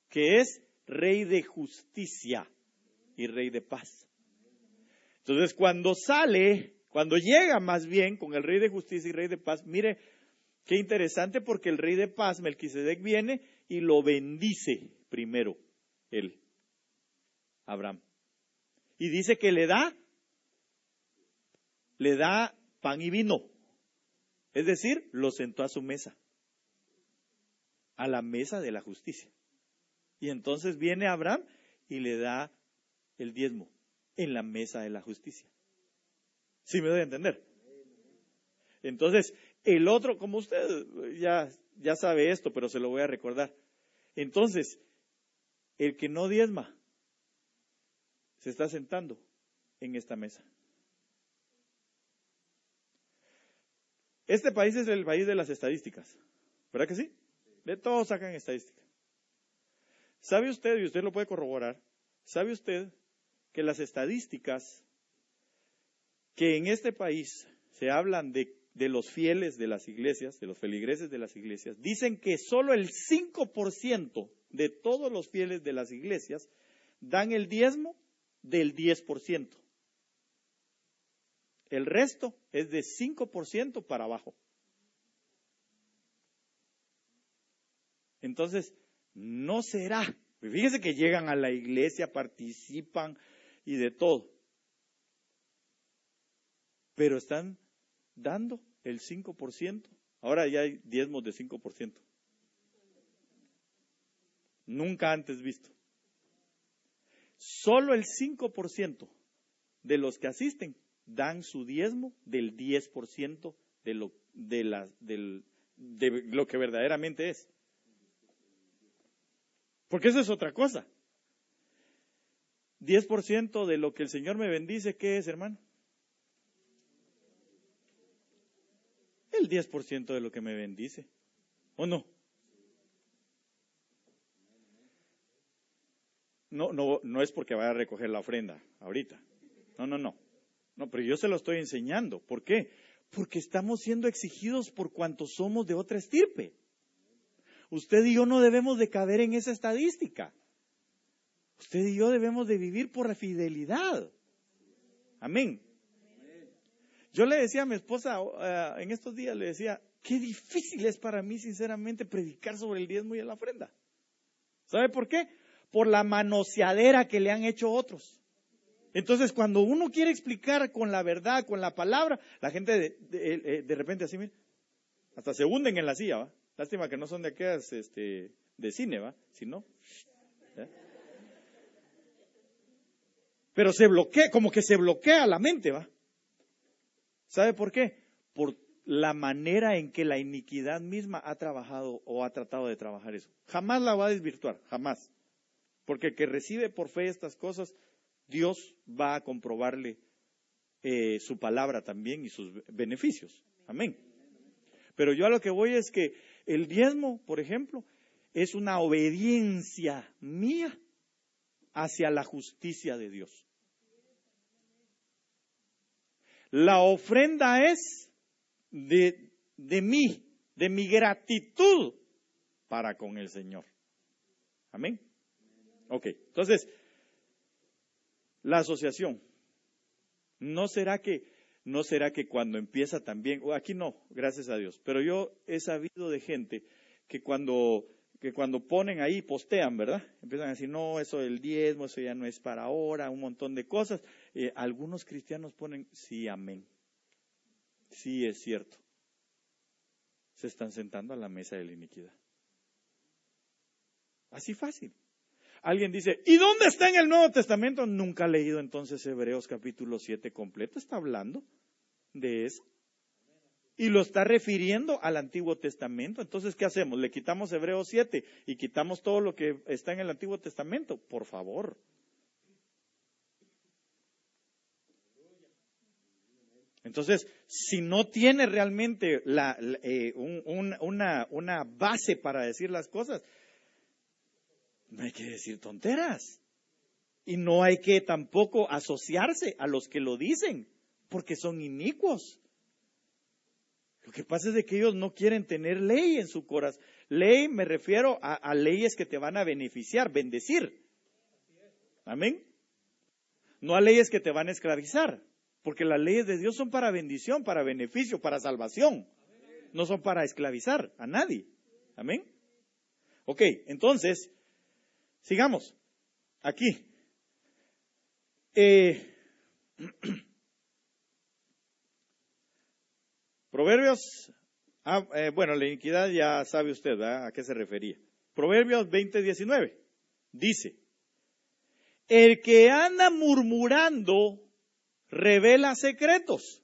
que es rey de justicia y rey de paz. Entonces cuando llega más bien con el rey de justicia y rey de paz, mire qué interesante, porque el rey de paz, Melquisedec, viene y lo bendice primero él, Abraham. Y dice que le da pan y vino. Es decir, lo sentó a su mesa, a la mesa de la justicia. Y entonces viene Abraham y le da el diezmo en la mesa de la justicia. ¿Sí me doy a entender? Entonces, el otro, como usted ya sabe esto, pero se lo voy a recordar. Entonces, el que no diezma se está sentando en esta mesa. Este país es el país de las estadísticas, ¿verdad que sí? De todos sacan estadísticas. ¿Sabe usted, y usted lo puede corroborar, sabe usted que las estadísticas que en este país se hablan de los fieles de las iglesias, de los feligreses de las iglesias, dicen que solo el 5% de todos los fieles de las iglesias dan el diezmo del 10%. El resto es de 5% para abajo. Entonces, no será. Fíjese que llegan a la iglesia, participan y de todo. Pero están dando el 5%. Ahora ya hay diezmos de 5%. Nunca antes visto. Solo el 5% de los que asisten dan su diezmo del 10% de lo que verdaderamente es. Porque eso es otra cosa. 10% de lo que el Señor me bendice, ¿qué es, hermano? El 10% de lo que me bendice, ¿o no? No es porque vaya a recoger la ofrenda ahorita. No, pero yo se lo estoy enseñando. ¿Por qué? Porque estamos siendo exigidos por cuanto somos de otra estirpe. Usted y yo no debemos de caber en esa estadística. Usted y yo debemos de vivir por la fidelidad. Amén. Yo le decía a mi esposa en estos días, le decía, qué difícil es para mí sinceramente predicar sobre el diezmo y la ofrenda. ¿Sabe por qué? Por la manoseadera que le han hecho otros. Entonces, cuando uno quiere explicar con la verdad, con la palabra, la gente de repente así, mira, hasta se hunden en la silla, ¿va? Lástima que no son de aquellas de cine, ¿va? Si no. ¿Eh? Pero se bloquea, como que se bloquea la mente, ¿va? ¿Sabe por qué? Por la manera en que la iniquidad misma ha trabajado o ha tratado de trabajar eso. Jamás la va a desvirtuar, jamás. Porque el que recibe por fe estas cosas, Dios va a comprobarle su palabra también y sus beneficios. Amén. Pero yo a lo que voy es que el diezmo, por ejemplo, es una obediencia mía hacia la justicia de Dios. La ofrenda es de mi gratitud para con el Señor. Amén. Ok, entonces, la asociación, ¿no será que cuando empieza también, aquí no, gracias a Dios, pero yo he sabido de gente que cuando ponen ahí, postean, ¿verdad? Empiezan a decir, no, eso del diezmo, eso ya no es para ahora, un montón de cosas. Algunos cristianos ponen, sí, amén. Sí, es cierto. Se están sentando a la mesa de la iniquidad. Así fácil. Alguien dice, ¿y dónde está en el Nuevo Testamento? Nunca ha leído entonces Hebreos capítulo 7 completo. Está hablando de eso. Y lo está refiriendo al Antiguo Testamento. Entonces, ¿qué hacemos? ¿Le quitamos Hebreos 7 y quitamos todo lo que está en el Antiguo Testamento? Por favor. Entonces, si no tiene realmente una base para decir las cosas, no hay que decir tonteras. Y no hay que tampoco asociarse a los que lo dicen, porque son inicuos. Lo que pasa es de que ellos no quieren tener ley en su corazón. Ley me refiero a leyes que te van a beneficiar, bendecir. Amén. No a leyes que te van a esclavizar, porque las leyes de Dios son para bendición, para beneficio, para salvación. No son para esclavizar a nadie. Amén. Ok, entonces, sigamos. Aquí. Proverbios Bueno, la iniquidad ya sabe usted, ¿verdad? A qué se refería. Proverbios 20:19 dice: el que anda murmurando revela secretos.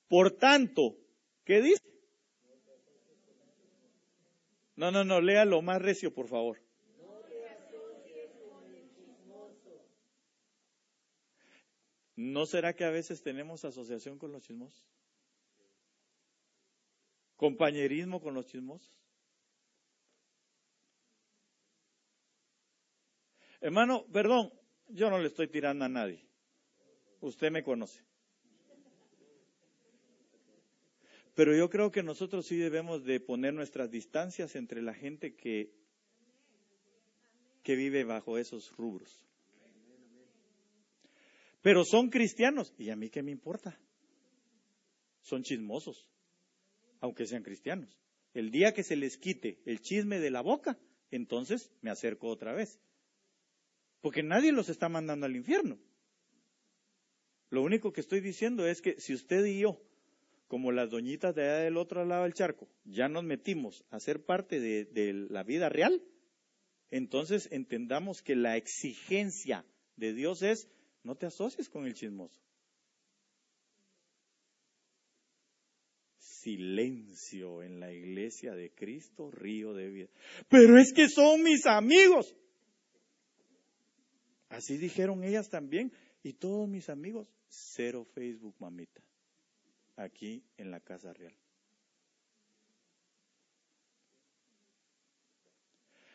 Por tanto, ¿qué dice? No, léalo más recio, por favor. ¿No será que a veces tenemos asociación con los chismosos? ¿Compañerismo con los chismosos? Hermano, perdón, yo no le estoy tirando a nadie. Usted me conoce. Pero yo creo que nosotros sí debemos de poner nuestras distancias entre la gente que vive bajo esos rubros. Pero son cristianos, ¿y a mí qué me importa? Son chismosos, aunque sean cristianos. El día que se les quite el chisme de la boca, entonces me acerco otra vez. Porque nadie los está mandando al infierno. Lo único que estoy diciendo es que si usted y yo, como las doñitas de allá del otro lado del charco, ya nos metimos a ser parte de la vida real, entonces entendamos que la exigencia de Dios es: no te asocies con el chismoso. Silencio en la iglesia de Cristo, río de vida. Pero es que son mis amigos. Así dijeron ellas también. Y todos mis amigos, cero Facebook, mamita. Aquí en la Casa Real.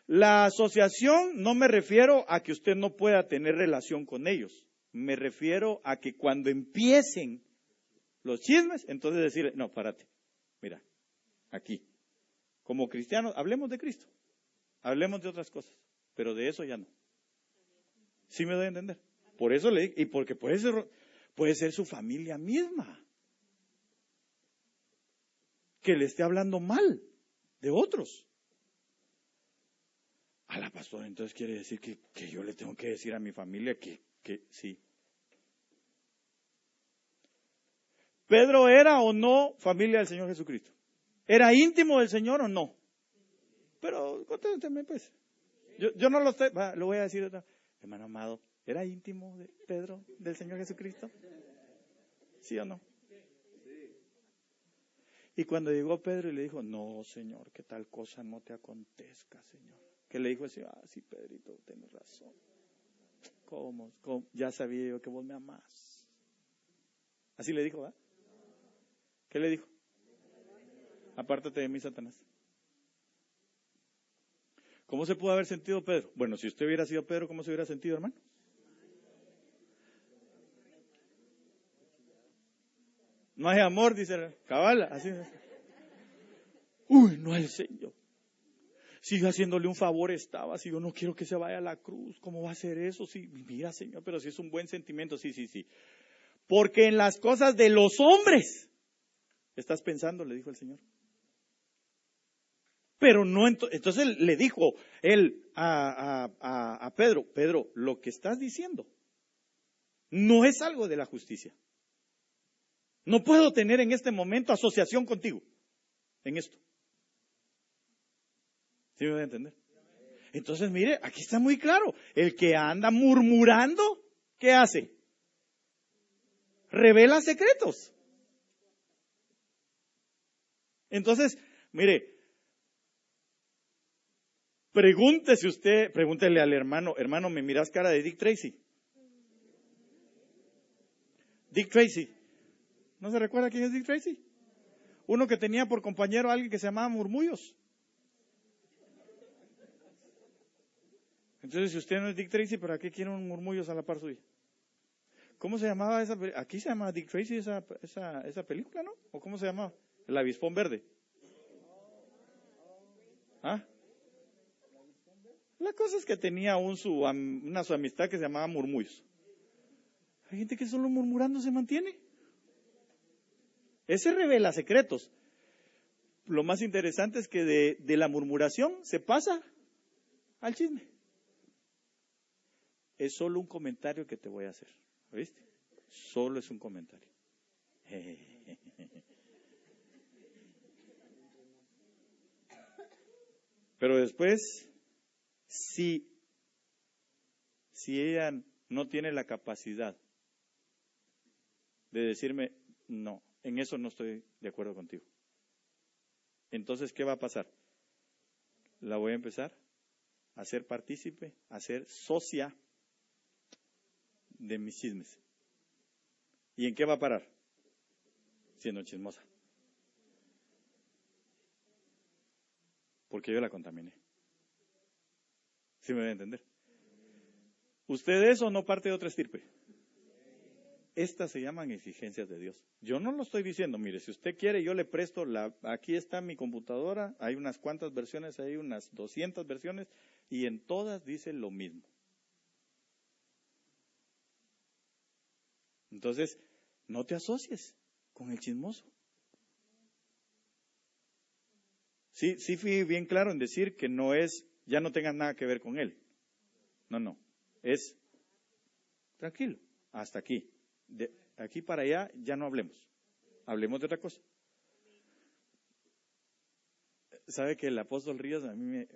La asociación no me refiero a que usted no pueda tener relación con ellos. Me refiero a que cuando empiecen los chismes, entonces decirle: no, párate, mira, aquí, como cristianos, hablemos de Cristo, hablemos de otras cosas, pero de eso ya no. ¿Sí me doy a entender? Por eso le digo, y porque puede ser su familia misma que le esté hablando mal de otros. A la pastora, entonces quiere decir que yo le tengo que decir a mi familia que sí. ¿Pedro era o no familia del Señor Jesucristo? ¿Era íntimo del Señor o no? Pero contésteme pues. Yo no lo estoy, lo voy a decir otra. Hermano amado, ¿era íntimo de Pedro del Señor Jesucristo? ¿Sí o no? Y cuando llegó Pedro y le dijo: no, Señor, que tal cosa no te acontezca, Señor. ¿Qué le dijo el Señor? Sí, Pedrito, tienes razón. ¿Cómo? Ya sabía yo que vos me amás. Así le dijo, ¿verdad? ¿Qué le dijo? Apártate de mí, Satanás. ¿Cómo se pudo haber sentido Pedro? Bueno, si usted hubiera sido Pedro, ¿cómo se hubiera sentido, hermano? No hay amor, dice cabal, así es. Uy, no hay Señor. Si yo haciéndole un favor estaba, si yo no quiero que se vaya a la cruz, ¿cómo va a ser eso? Sí, mira, Señor, pero si es un buen sentimiento, sí. Porque en las cosas de los hombres estás pensando, le dijo el Señor. Pero no, entonces le dijo él a Pedro: Pedro, lo que estás diciendo no es algo de la justicia. No puedo tener en este momento asociación contigo en esto. ¿Sí me voy a entender? Entonces, mire, aquí está muy claro. El que anda murmurando, ¿qué hace? Revela secretos. Entonces, mire, pregúntele al hermano: hermano, ¿me miras cara de Dick Tracy? Dick Tracy. ¿No se recuerda quién es Dick Tracy? Uno que tenía por compañero a alguien que se llamaba Murmullos. Entonces, si usted no es Dick Tracy, ¿para qué quiere un Murmullos a la par suya? ¿Cómo se llamaba esa película? Aquí se llama Dick Tracy esa película, ¿no? ¿O cómo se llamaba? El avispón verde. ¿Ah? La cosa es que tenía su amistad que se llamaba Murmullos. Hay gente que solo murmurando se mantiene. Ese revela secretos. Lo más interesante es que de la murmuración se pasa al chisme. Es solo un comentario que te voy a hacer. ¿Viste? Solo es un comentario. Pero después, si ella no tiene la capacidad de decirme, no, en eso no estoy de acuerdo contigo, entonces, ¿qué va a pasar? La voy a empezar a ser partícipe, a ser socia de mis chismes. ¿Y en qué va a parar? Siendo chismosa. Porque yo la contaminé. ¿Sí me voy a entender? ¿Usted eso no parte de otra estirpe? Estas se llaman exigencias de Dios. Yo no lo estoy diciendo, mire, si usted quiere yo le presto, aquí está mi computadora, hay unas cuantas versiones, hay unas 200 versiones y en todas dice lo mismo. Entonces, no te asocies con el chismoso. Sí fui bien claro en decir que no es, ya no tengas nada que ver con él. No, es tranquilo, hasta aquí. De aquí para allá ya no hablemos de otra cosa. ¿Sabe que el apóstol Ríos a mí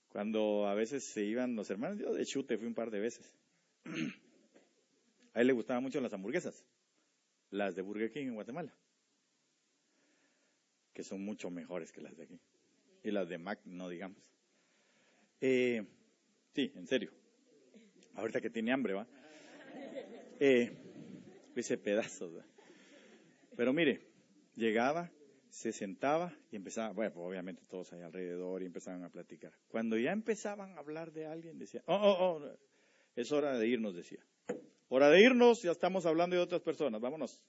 cuando a veces se iban los hermanos, yo de chute fui un par de veces. A él le gustaban mucho las hamburguesas, las de Burger King en Guatemala, que son mucho mejores que las de aquí. Y las de Mac, no digamos. Sí, en serio. Ahorita que tiene hambre, ¿va? Ese pedazo, ¿va? Pero mire, llegaba, se sentaba y empezaba, bueno, pues obviamente todos ahí alrededor y empezaban a platicar. Cuando ya empezaban a hablar de alguien, decía, es hora de irnos, decía. Hora de irnos, ya estamos hablando de otras personas, vámonos.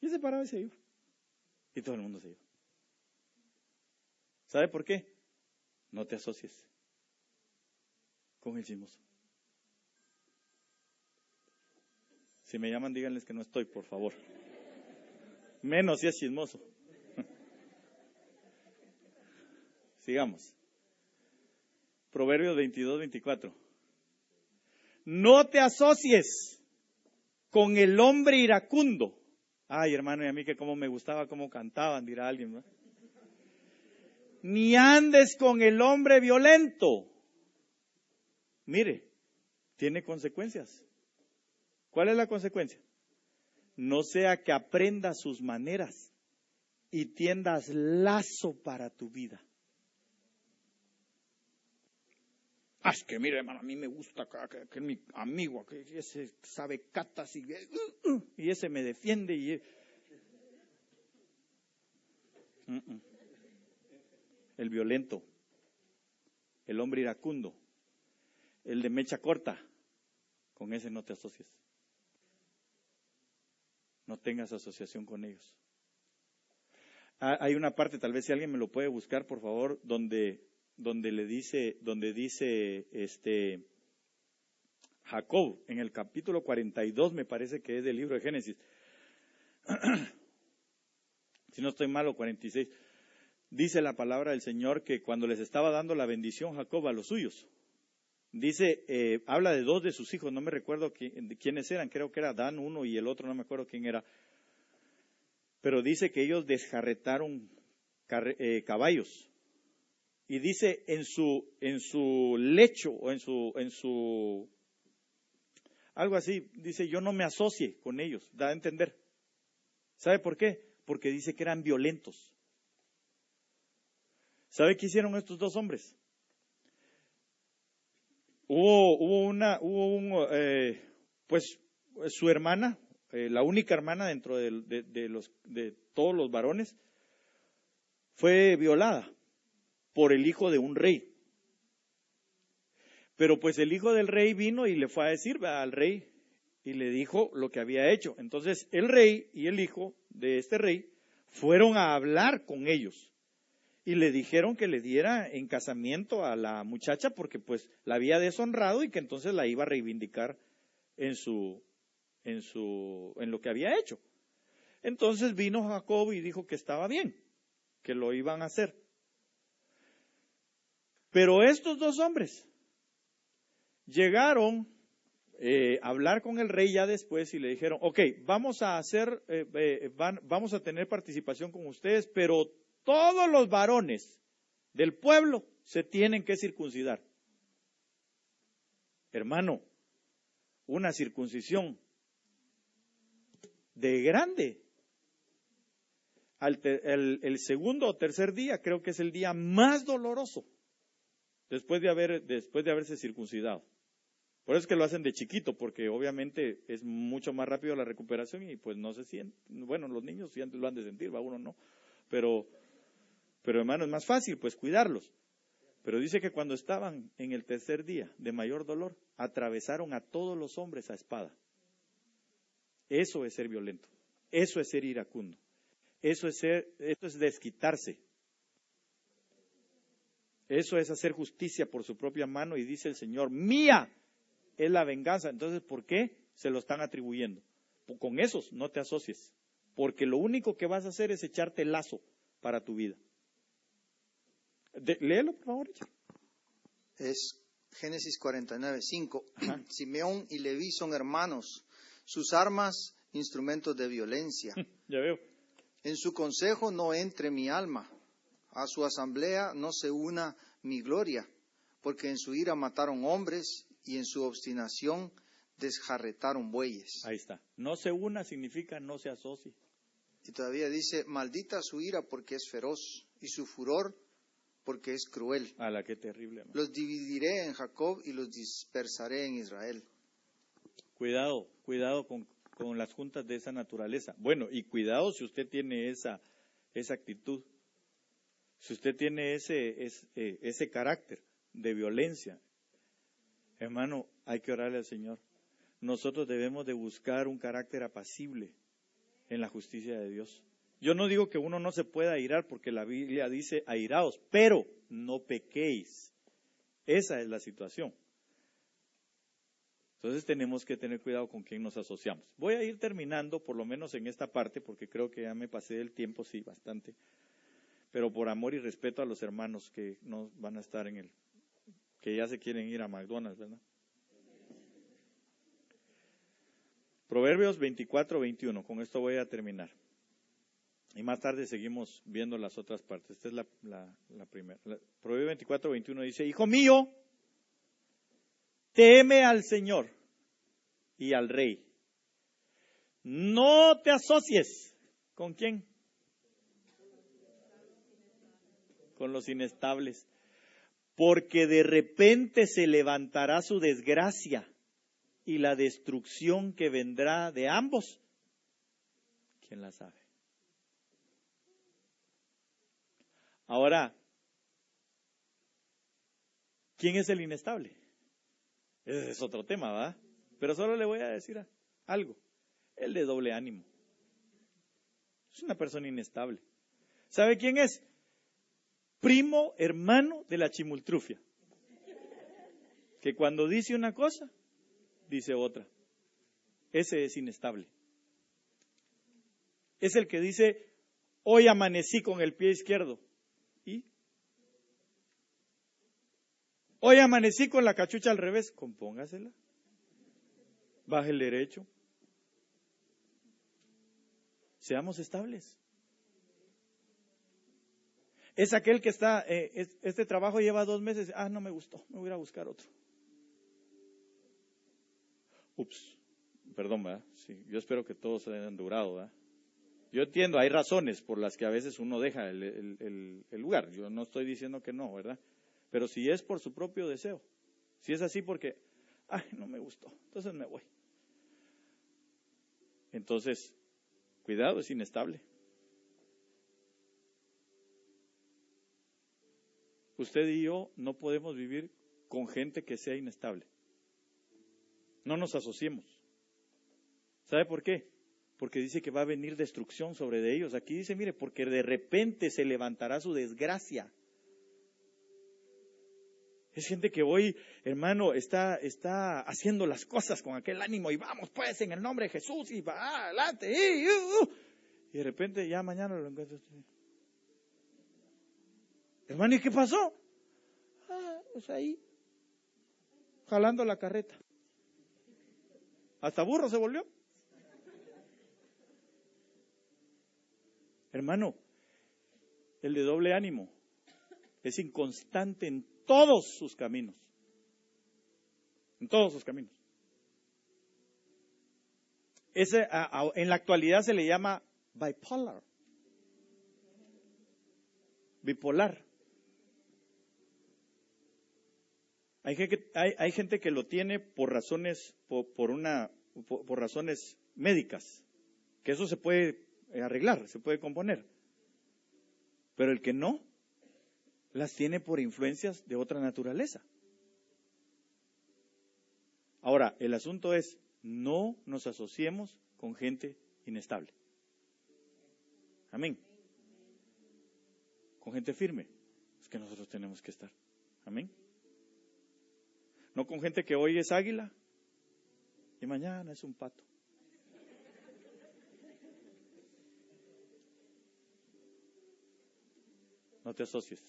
Y se paraba y se iba. Y todo el mundo se iba. ¿Sabe por qué? No te asocies con el chismoso. Si me llaman, díganles que no estoy, por favor. Menos si es chismoso. Sigamos. Proverbios 22-24. No te asocies con el hombre iracundo. Ay, hermano, y a mí que como me gustaba cómo cantaban, dirá alguien, ¿no? Ni andes con el hombre violento. Mire, tiene consecuencias. ¿Cuál es la consecuencia? No sea que aprendas sus maneras y tiendas lazo para tu vida. Es que mire, hermano, a mí me gusta que mi amigo, que ese sabe catas y ese me defiende. El violento, el hombre iracundo, el de mecha corta, con ese no te asocies. No tengas asociación con ellos. Hay una parte, tal vez si alguien me lo puede buscar, por favor, donde dice Jacob, en el capítulo 42, me parece que es del libro de Génesis. Si no estoy mal, o 46. Dice la palabra del Señor que cuando les estaba dando la bendición Jacob a los suyos, dice, habla de dos de sus hijos, no me recuerdo quiénes eran, creo que era Dan uno y el otro no me acuerdo quién era, pero dice que ellos desjarretaron caballos, y dice en su lecho, o en su algo así, dice yo no me asocie con ellos, da a entender. ¿Sabe por qué? Porque dice que eran violentos. ¿Sabe qué hicieron estos dos hombres? Pues su hermana, la única hermana dentro de todos los varones, fue violada por el hijo de un rey. Pero pues el hijo del rey vino y le fue a decir al rey y le dijo lo que había hecho. Entonces el rey y el hijo de este rey fueron a hablar con ellos. Y le dijeron que le diera en casamiento a la muchacha porque pues la había deshonrado y que entonces la iba a reivindicar en lo que había hecho. Entonces vino Jacob y dijo que estaba bien, que lo iban a hacer. Pero estos dos hombres llegaron hablar con el rey ya después y le dijeron, ok, vamos a tener participación con ustedes, pero todos los varones del pueblo se tienen que circuncidar. Hermano, una circuncisión de grande. El segundo o tercer día creo que es el día más doloroso después de haberse circuncidado. Por eso es que lo hacen de chiquito, porque obviamente es mucho más rápido la recuperación y pues no se siente. Bueno, los niños sí lo han de sentir, uno no. Pero hermano, es más fácil pues cuidarlos. Pero dice que cuando estaban en el tercer día de mayor dolor, atravesaron a todos los hombres a espada. Eso es ser violento. Eso es ser iracundo. Eso es desquitarse. Eso es hacer justicia por su propia mano y dice el Señor, mía es la venganza. Entonces, ¿por qué se lo están atribuyendo? Con esos no te asocies, porque lo único que vas a hacer es echarte lazo para tu vida. Léelo, por favor. Es Génesis 49:5. Simeón y Leví son hermanos, sus armas instrumentos de violencia. Ya veo. En su consejo no entre mi alma, a su asamblea no se una mi gloria, porque en su ira mataron hombres y en su obstinación desjarretaron bueyes. Ahí está. No se una significa no se asocie. Y todavía dice, maldita su ira porque es feroz y su furor porque es cruel. A la que terrible. Hermano. Los dividiré en Jacob y los dispersaré en Israel. Cuidado con las juntas de esa naturaleza. Bueno, y cuidado si usted tiene esa actitud. Si usted tiene ese carácter de violencia, hermano, hay que orarle al Señor. Nosotros debemos de buscar un carácter apacible en la justicia de Dios. Yo no digo que uno no se pueda airar, porque la Biblia dice airaos, pero no pequéis. Esa es la situación. Entonces tenemos que tener cuidado con quién nos asociamos. Voy a ir terminando, por lo menos en esta parte, porque creo que ya me pasé del tiempo, sí, bastante. Pero por amor y respeto a los hermanos que no van a estar que ya se quieren ir a McDonald's, ¿verdad? Proverbios 24:21, con esto voy a terminar. Y más tarde seguimos viendo las otras partes. Esta es la primera. Proverbios 24:21 dice, hijo mío, teme al Señor y al Rey. No te asocies. ¿Con quién? Con los inestables. Porque de repente se levantará su desgracia y la destrucción que vendrá de ambos. ¿Quién la sabe? Ahora, ¿quién es el inestable? Ese es otro tema, ¿verdad? Pero solo le voy a decir algo. El de doble ánimo. Es una persona inestable. ¿Sabe quién es? Primo hermano de la chimultrufia. Que cuando dice una cosa, dice otra. Ese es inestable. Es el que dice, hoy amanecí con el pie izquierdo. ¿Y? Hoy amanecí con la cachucha al revés. Compóngasela. Baje el derecho. Seamos estables. Es aquel que está, este trabajo lleva 2 meses, no me gustó, me voy a ir a buscar otro. Ups, perdón, ¿verdad? Sí, yo espero que todos hayan durado, ¿verdad? Yo entiendo, hay razones por las que a veces uno deja el lugar, yo no estoy diciendo que no, ¿verdad? Pero si es por su propio deseo, si es así porque, no me gustó, entonces me voy. Entonces, cuidado, es inestable. Usted y yo no podemos vivir con gente que sea inestable. No nos asociemos. ¿Sabe por qué? Porque dice que va a venir destrucción sobre ellos. Aquí dice, mire, porque de repente se levantará su desgracia. Es gente que hoy, hermano, está haciendo las cosas con aquel ánimo y vamos pues en el nombre de Jesús y va adelante. Y de repente ya mañana lo encuentro usted. Hermano, ¿y qué pasó? Pues ahí, jalando la carreta. hasta burro se volvió. Hermano, el de doble ánimo es inconstante en todos sus caminos. En todos sus caminos. En la actualidad se le llama bipolar. Bipolar. Hay gente que lo tiene por razones, por razones médicas, que eso se puede arreglar, se puede componer. Pero el que no, las tiene por influencias de otra naturaleza. Ahora, el asunto es, no nos asociemos con gente inestable. Amén. Con gente firme, es que nosotros tenemos que estar. Amén. No con gente que hoy es águila y mañana es un pato. No te asocies.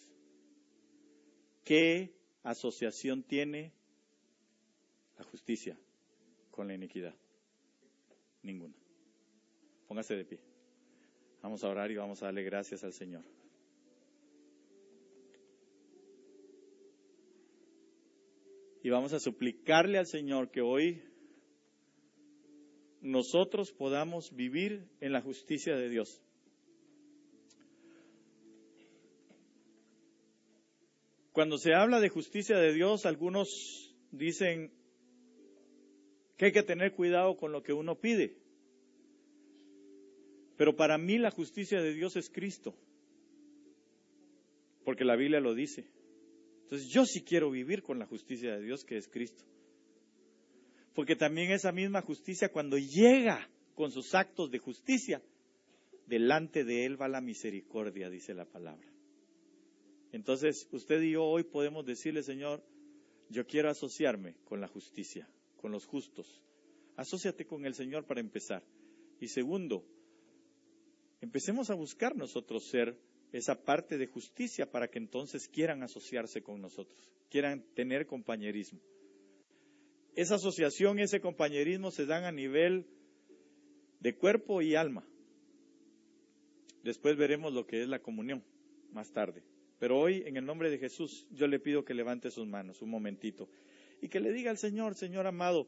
¿Qué asociación tiene la justicia con la iniquidad? Ninguna. Póngase de pie. Vamos a orar y vamos a darle gracias al Señor. Y vamos a suplicarle al Señor que hoy nosotros podamos vivir en la justicia de Dios. Cuando se habla de justicia de Dios, algunos dicen que hay que tener cuidado con lo que uno pide. Pero para mí la justicia de Dios es Cristo, porque la Biblia lo dice. Entonces yo sí quiero vivir con la justicia de Dios que es Cristo. Porque también esa misma justicia, cuando llega con sus actos de justicia, delante de Él va la misericordia, dice la palabra. Entonces usted y yo hoy podemos decirle, Señor, yo quiero asociarme con la justicia, con los justos. Asóciate con el Señor para empezar. Y segundo, empecemos a buscar nosotros ser esa parte de justicia para que entonces quieran asociarse con nosotros, quieran tener compañerismo. Esa asociación, ese compañerismo se dan a nivel de cuerpo y alma. Después veremos lo que es la comunión, más tarde. Pero hoy, en el nombre de Jesús, yo le pido que levante sus manos un momentito y que le diga al Señor, Señor amado,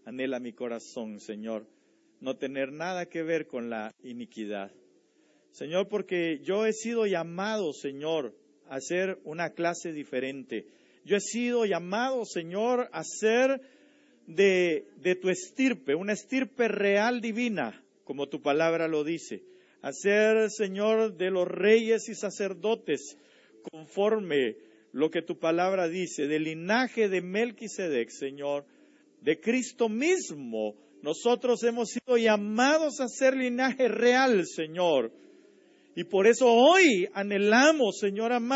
anhela mi corazón, Señor, no tener nada que ver con la iniquidad. Señor, porque yo he sido llamado, Señor, a ser una clase diferente. Yo he sido llamado, Señor, a ser de tu estirpe, una estirpe real divina, como tu palabra lo dice. A ser, Señor, de los reyes y sacerdotes, conforme lo que tu palabra dice, del linaje de Melquisedec, Señor, de Cristo mismo. Nosotros hemos sido llamados a ser linaje real, Señor. Y por eso hoy anhelamos, Señor amado,